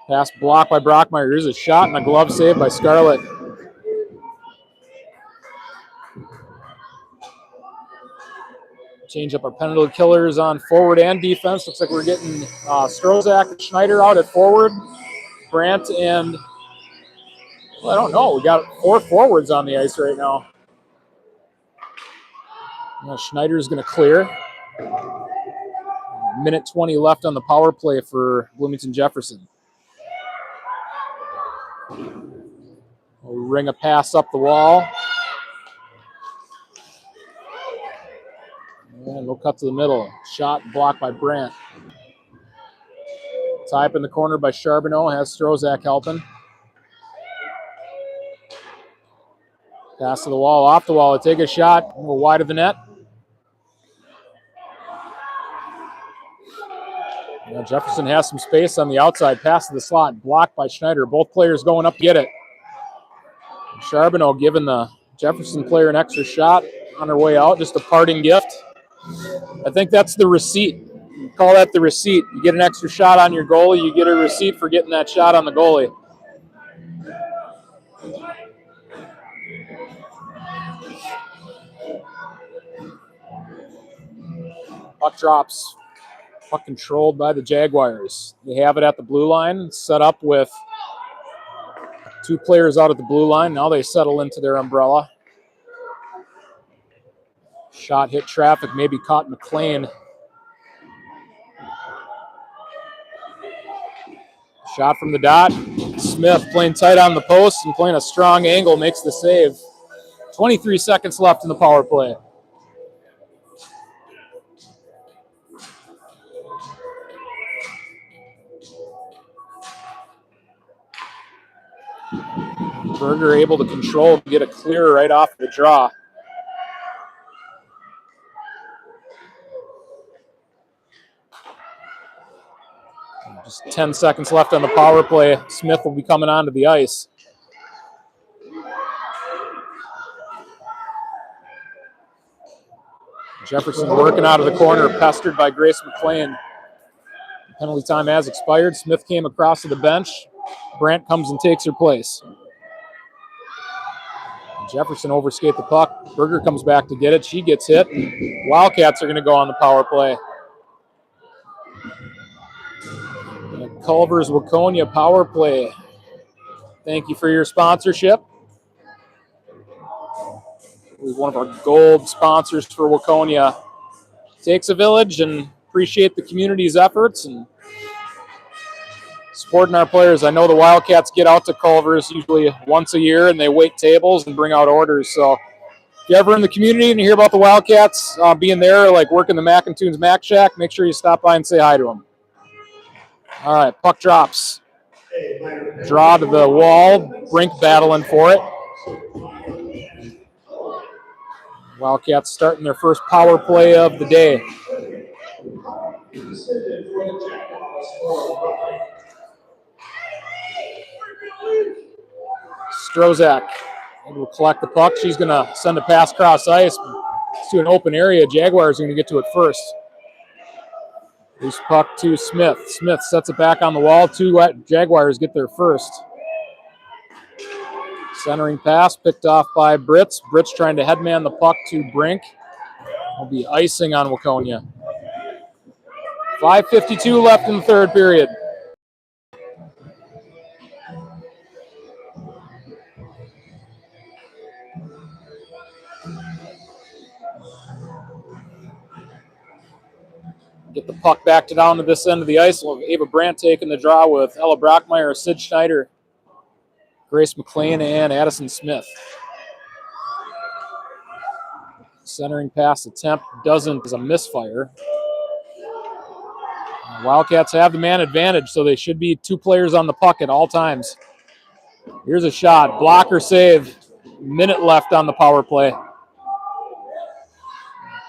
A: Pass blocked by Brockmeyer. Here's a shot and a glove save by Scarlett. Change up our penalty killers on forward and defense. Looks like we're getting Strozak and Schneider out at forward. Brandt and, well, I don't know. We got 4 forwards on the ice right now. Schneider's going to clear. Minute 20 left on the power play for Bloomington Jefferson. We'll ring a pass up the wall. And we'll cut to the middle. Shot blocked by Brandt. Tie up in the corner by Charbonneau. Has Strozak helping. Pass to the wall, off the wall. They take a shot. A little wide of the net. Now Jefferson has some space on the outside. Pass to the slot. Blocked by Schneider. Both players going up to get it. Charbonneau giving the Jefferson player an extra shot on her way out. Just a parting gift. I think that's the receipt. You call that the receipt. You get an extra shot on your goalie, you get a receipt for getting that shot on the goalie. Puck drops. Puck controlled by the Jaguars. They have it at the blue line, set up with 2 players out at the blue line. Now they settle into their umbrella. Shot hit traffic, maybe caught McLean. Shot from the dot. Smith playing tight on the post and playing a strong angle makes the save. 23 seconds left in the power play. Berger able to control and get a clear right off the draw. Just 10 seconds left on the power play. Smith will be coming onto the ice. Jefferson working out of the corner, pestered by Grace McLean. Penalty time has expired. Smith came across to the bench. Brandt comes and takes her place. Jefferson overskate the puck. Berger comes back to get it. She gets hit. Wildcats are going to go on the power play. Culver's Waconia power play. Thank you for your sponsorship. We're one of our gold sponsors for Waconia. Takes a village, and appreciate the community's efforts and supporting our players. I know the Wildcats get out to Culver's usually once a year, and they wait tables and bring out orders. So if you're ever in the community and you hear about the Wildcats being there, like working the Mac and Tunes Mac Shack, make sure you stop by and say hi to them. All right, puck drops. Draw to the wall. Brink battling for it. Wildcats starting their first power play of the day. Strozak will collect the puck. She's going to send a pass across ice to an open area. Jaguars are going to get to it first. Loose puck to Smith. Smith sets it back on the wall. Two Jaguars get there first. Centering pass picked off by Britz. Britz trying to headman the puck to Brink. Will be icing on Waconia. 5:52 left in the third period. Get the puck back down to this end of the ice. We'll have Ava Brandt taking the draw with Ella Brockmeyer, Sid Schneider, Grace McLean, and Addison Smith. Centering pass attempt is a misfire. Wildcats have the man advantage, so they should be two players on the puck at all times. Here's a shot. Blocker save. Minute left on the power play.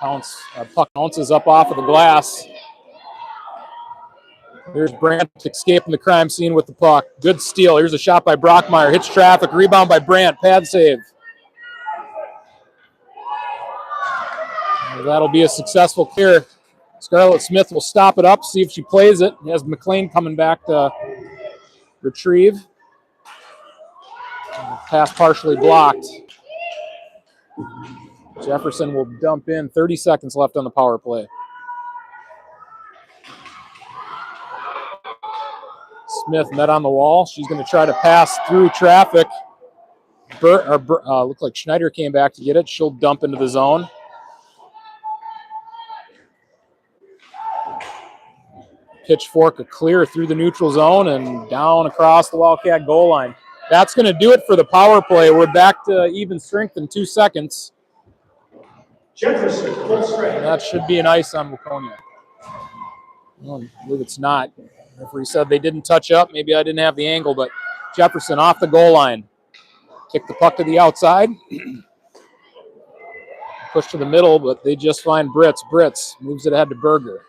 A: Puck bounces up off of the glass. Here's Brandt escaping the crime scene with the puck. Good steal. Here's a shot by Brockmeyer. Hits traffic. Rebound by Brandt. Pad save. That'll be a successful clear. Scarlett Smith will stop it up, see if she plays it. Has McLean coming back to retrieve. Pass partially blocked. Jefferson will dump in. 30 seconds left on the power play. Smith met on the wall. She's going to try to pass through traffic. Looked like Schneider came back to get it. She'll dump into the zone. Pitchfork a clear through the neutral zone and down across the Wildcat goal line. That's going to do it for the power play. We're back to even strength in 2 seconds.
B: Jefferson, full strength.
A: That should be an ice on Waconia. Well, I believe it's not. The referee said they didn't touch up. Maybe I didn't have the angle, but Jefferson off the goal line. Kick the puck to the outside. Push to the middle, but they just find Britz. Britz moves it ahead to Berger.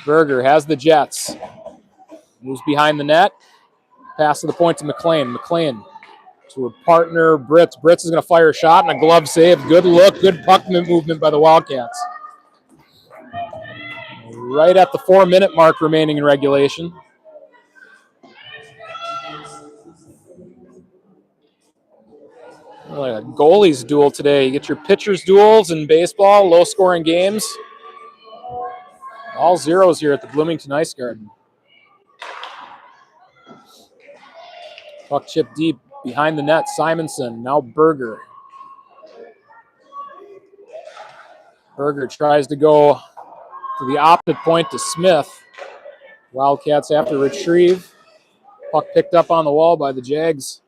A: Berger has the Jets. Moves behind the net. Pass to the point to McLean. McLean to her partner, Britz. Britz is going to fire a shot and a glove save. Good look. Good puck movement by the Wildcats. Right at the 4-minute mark remaining in regulation. Like a goalies duel today. You get your pitchers duels in baseball, low-scoring games. All zeros here at the Bloomington Ice Garden. Puck chip deep behind the net. Simonson, now Berger. Berger tries to go to the opposite point to Smith. Wildcats have to retrieve. Puck picked up on the wall by the Jags.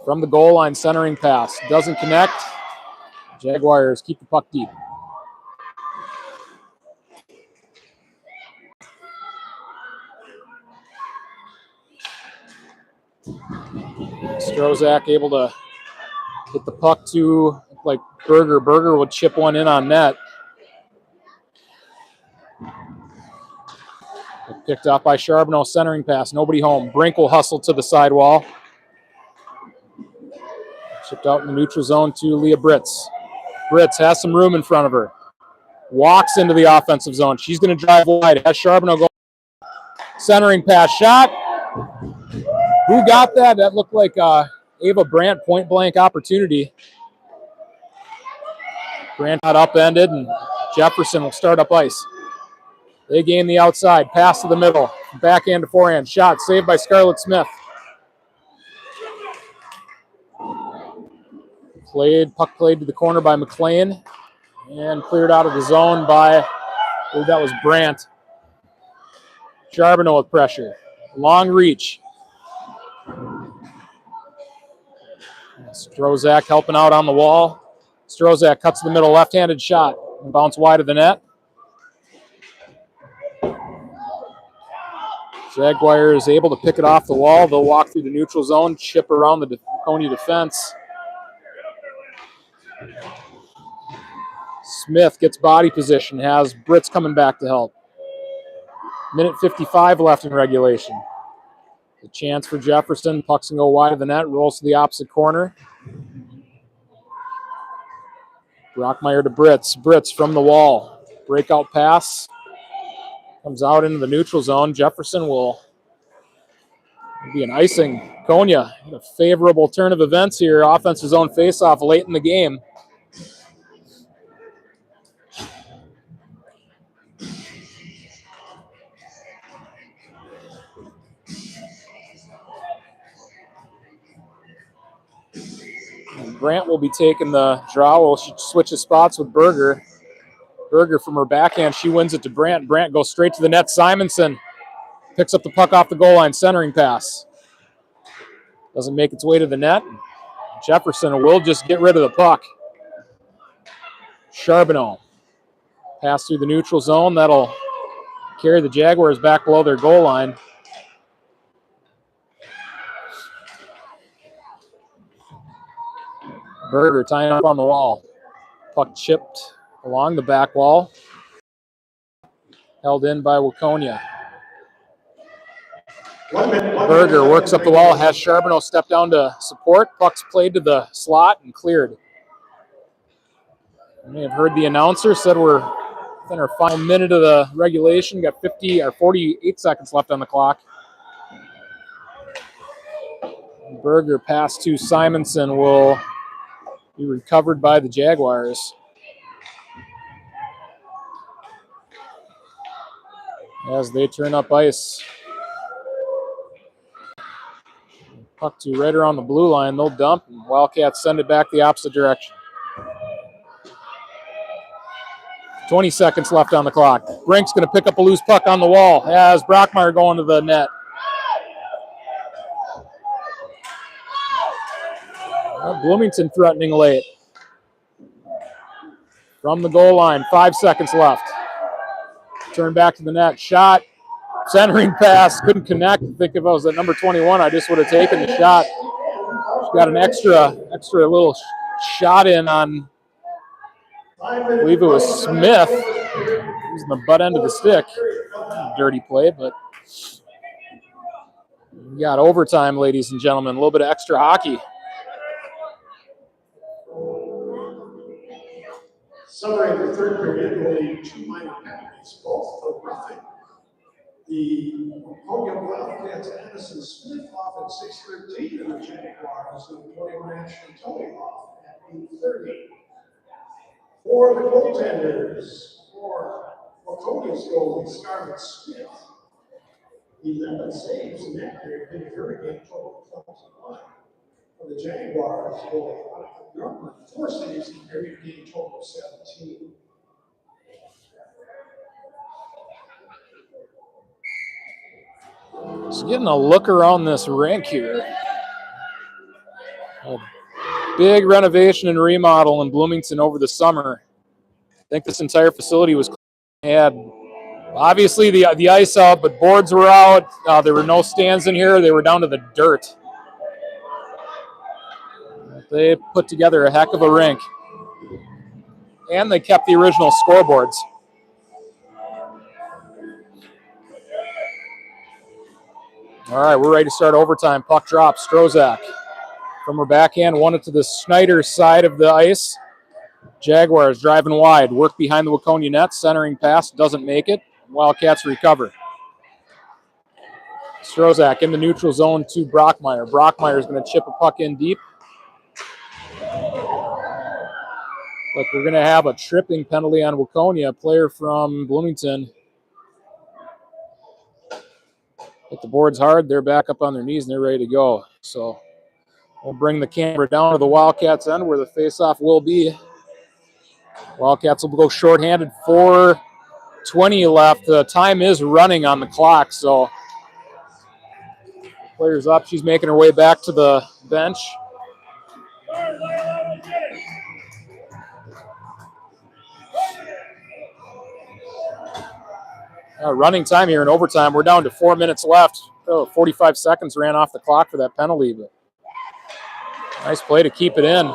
A: From the goal line, centering pass. Doesn't connect. Jaguars keep the puck deep. Strozak able to hit the puck to like Berger. Berger would chip one in on net. Picked up by Charbonneau, centering pass. Nobody home. Brink will hustle to the sidewall. Chipped out in the neutral zone to Leah Britz. Britz has some room in front of her. Walks into the offensive zone. She's going to drive wide. Has Charbonneau go. Centering pass shot. Who got that? That looked like Ava Brandt point-blank opportunity. Brandt got upended, and Jefferson will start up ice. They gain the outside. Pass to the middle. Backhand to forehand. Shot saved by Scarlett Smith. Puck played to the corner by McLean and cleared out of the zone by, I believe that was Brandt. Charbonneau with pressure. Long reach. Strozak helping out on the wall. Strozak cuts to the middle, left-handed shot. Bounce wide of the net. Jaguars able to pick it off the wall. They'll walk through the neutral zone, chip around the Waconia defense. Smith gets body position, has Britz coming back to help. Minute 55 left in regulation. The chance for Jefferson. Puck's going to go wide of the net, rolls to the opposite corner. Brockmeyer to Britz. Britz from the wall. Breakout pass. Comes out into the neutral zone. Jefferson will be an icing. Waconia, a favorable turn of events here. Offensive zone faceoff late in the game. And Grant will be taking the draw. Well, she switches spots with Berger. Berger from her backhand. She wins it to Brandt. Brandt goes straight to the net. Simonson picks up the puck off the goal line. Centering pass. Doesn't make its way to the net. Jefferson will just get rid of the puck. Charbonneau. Pass through the neutral zone. That'll carry the Jaguars back below their goal line. Berger tying up on the wall. Puck chipped along the back wall. Held in by Waconia. Berger works up the wall, has Charbonneau step down to support. Puck's played to the slot and cleared. You may have heard the announcer said we're within our final minute of the regulation. Got 48 seconds left on the clock. Berger pass to Simonson will be recovered by the Jaguars. As they turn up ice. Puck to right around the blue line. They'll dump, and Wildcats send it back the opposite direction. 20 seconds left on the clock. Brink's going to pick up a loose puck on the wall as Brockmeyer going to the net. Bloomington threatening late. From the goal line, 5 seconds left. Turn back to the net. Shot. Centering pass. Couldn't connect. I think if I was at number 21, I just would have taken the shot. She's got an extra little shot in on, I believe it was Smith. Using the butt end of the stick. Dirty play, but we got overtime, ladies and gentlemen. A little bit of extra hockey.
B: Summary of the third period, only 2 minor penalties, both for roughing. The Waconia Wildcats Addison Smith off at 6:13 and the Jaguars and 21 Ashley Tully off at 8:30. For the goaltenders, for Waconia's goalie, Scarlett Smith, 11 saves in that period, did a hurricane total of 21. For the Jaguars, goalie, Yorkman, 4 saves in the period, did a total of 17.
A: Just getting a look around this rink here. A big renovation and remodel in Bloomington over the summer. I think this entire facility had obviously the ice out, but boards were out. There were no stands in here. They were down to the dirt. They put together a heck of a rink. And they kept the original scoreboards. All right, we're ready to start overtime. Puck drops. Strozak from her backhand, won it to the Schneider side of the ice. Jaguars driving wide. Work behind the Waconia net. Centering pass doesn't make it. Wildcats recover. Strozak in the neutral zone to Brockmeyer. Brockmeyer is going to chip a puck in deep. But we're going to have a tripping penalty on Waconia. A player from Bloomington hit the boards hard. They're back up on their knees and they're ready to go. So we'll bring the camera down to the Wildcats end where the faceoff will be. Wildcats will go shorthanded. 4:20 left. The time is running on the clock, so player's up. She's making her way back to the bench. Running time here in overtime. We're down to 4 minutes left. 45 seconds ran off the clock for that penalty, but nice play to keep it in.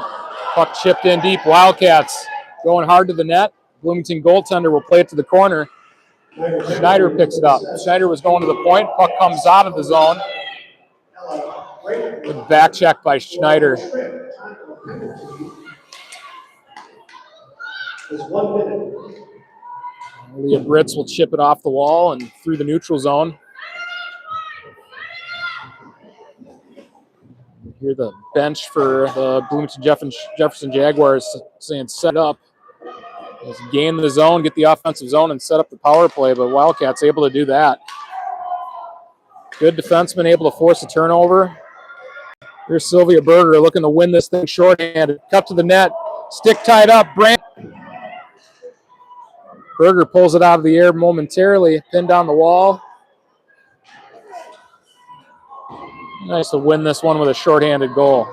A: Puck chipped in deep. Wildcats going hard to the net. Bloomington goaltender will play it to the corner. Schneider picks it up. Schneider was going to the point. Puck comes out of the zone. Good back check by Schneider.
B: is 1 minute.
A: Leah Britz will chip it off the wall and through the neutral zone. Hear the bench for the Bloomington Jefferson Jaguars saying set up. Let's gain the zone, get the offensive zone, and set up the power play, but Wildcats able to do that. Good defenseman able to force a turnover. Here's Sylvia Berger looking to win this thing shorthanded. Cut to the net, stick tied up. Brandt. Berger pulls it out of the air momentarily, pinned down the wall. Nice to win this one with a shorthanded goal.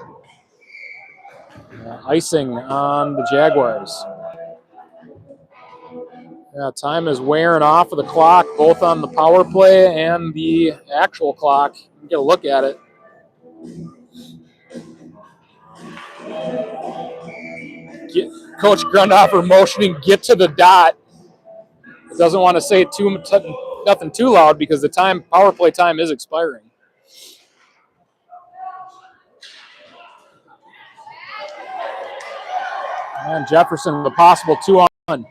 A: Icing on the Jaguars. Yeah, time is wearing off of the clock, both on the power play and the actual clock. Get a look at it. Coach Grundhofer motioning, get to the dot. Doesn't want to say nothing too loud because the power play time is expiring. And Jefferson with a possible 2-on-1.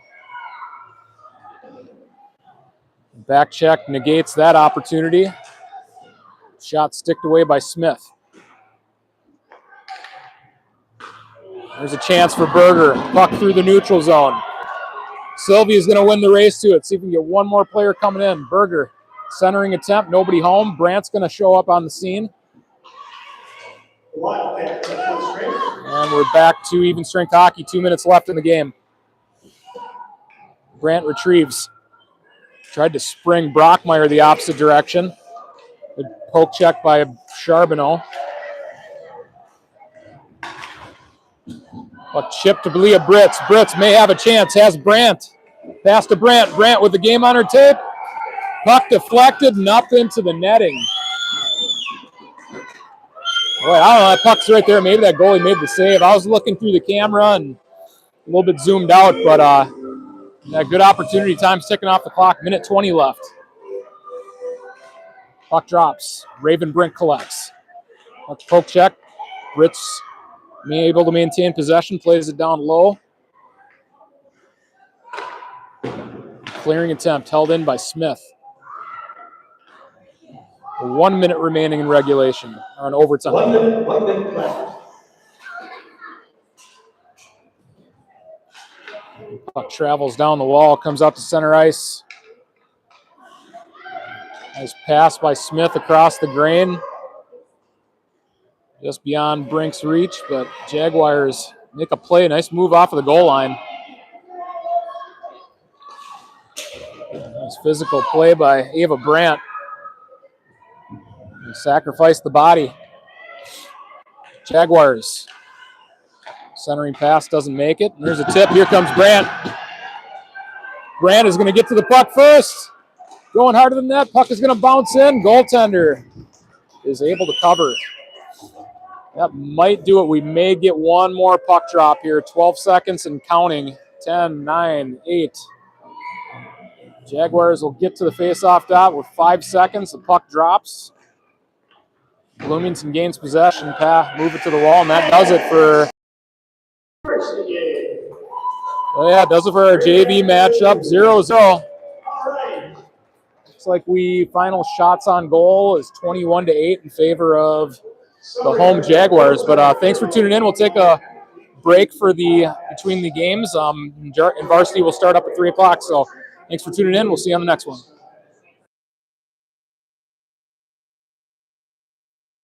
A: Back check negates that opportunity. Shot sticked away by Smith. There's a chance for Berger. Puck through the neutral zone. Sylvia's going to win the race to it. See if we can get one more player coming in. Berger, centering attempt, nobody home. Brandt's going to show up on the scene. And we're back to even strength hockey. 2 minutes left in the game. Brandt retrieves. Tried to spring Brockmeyer the opposite direction. Good poke check by Charbonneau. A chip to Leah Britz. Britz may have a chance. Has Brandt. Pass to Brandt. Brandt with the game on her tape. Puck deflected and up into the netting. Boy, I don't know. That puck's right there. Maybe that goalie made the save. I was looking through the camera and a little bit zoomed out, but yeah, good opportunity. Time's ticking off the clock. Minute 20 left. Puck drops. Ravenbrink collects. Poke check. Britz able to maintain possession. Plays it down low. Clearing attempt held in by Smith. 1 minute remaining in regulation, or in overtime.
B: 1 minute left.
A: Puck travels down the wall, comes out to center ice. Nice pass by Smith across the grain. Just beyond Brink's reach, but Jaguars make a play. Nice move off of the goal line. Nice physical play by Ava Brandt. He sacrificed the body. Jaguars. Centering pass doesn't make it. And there's a tip. Here comes Brandt. Brandt is going to get to the puck first. Going harder than that. Puck is going to bounce in. Goaltender is able to cover. That might do it. We may get one more puck drop here. 12 seconds and counting. 10, 9, 8. Jaguars will get to the face-off dot with 5 seconds. The puck drops. Bloomington gains possession. Move it to the wall, and that does it for. Oh yeah, does it for our JV matchup. 0-0. Looks like final shots on goal is 21-8 in favor of the home Jaguars. But thanks for tuning in. We'll take a break for between the games. And varsity will start up at 3 o'clock. So thanks for tuning in. We'll see you on the next one.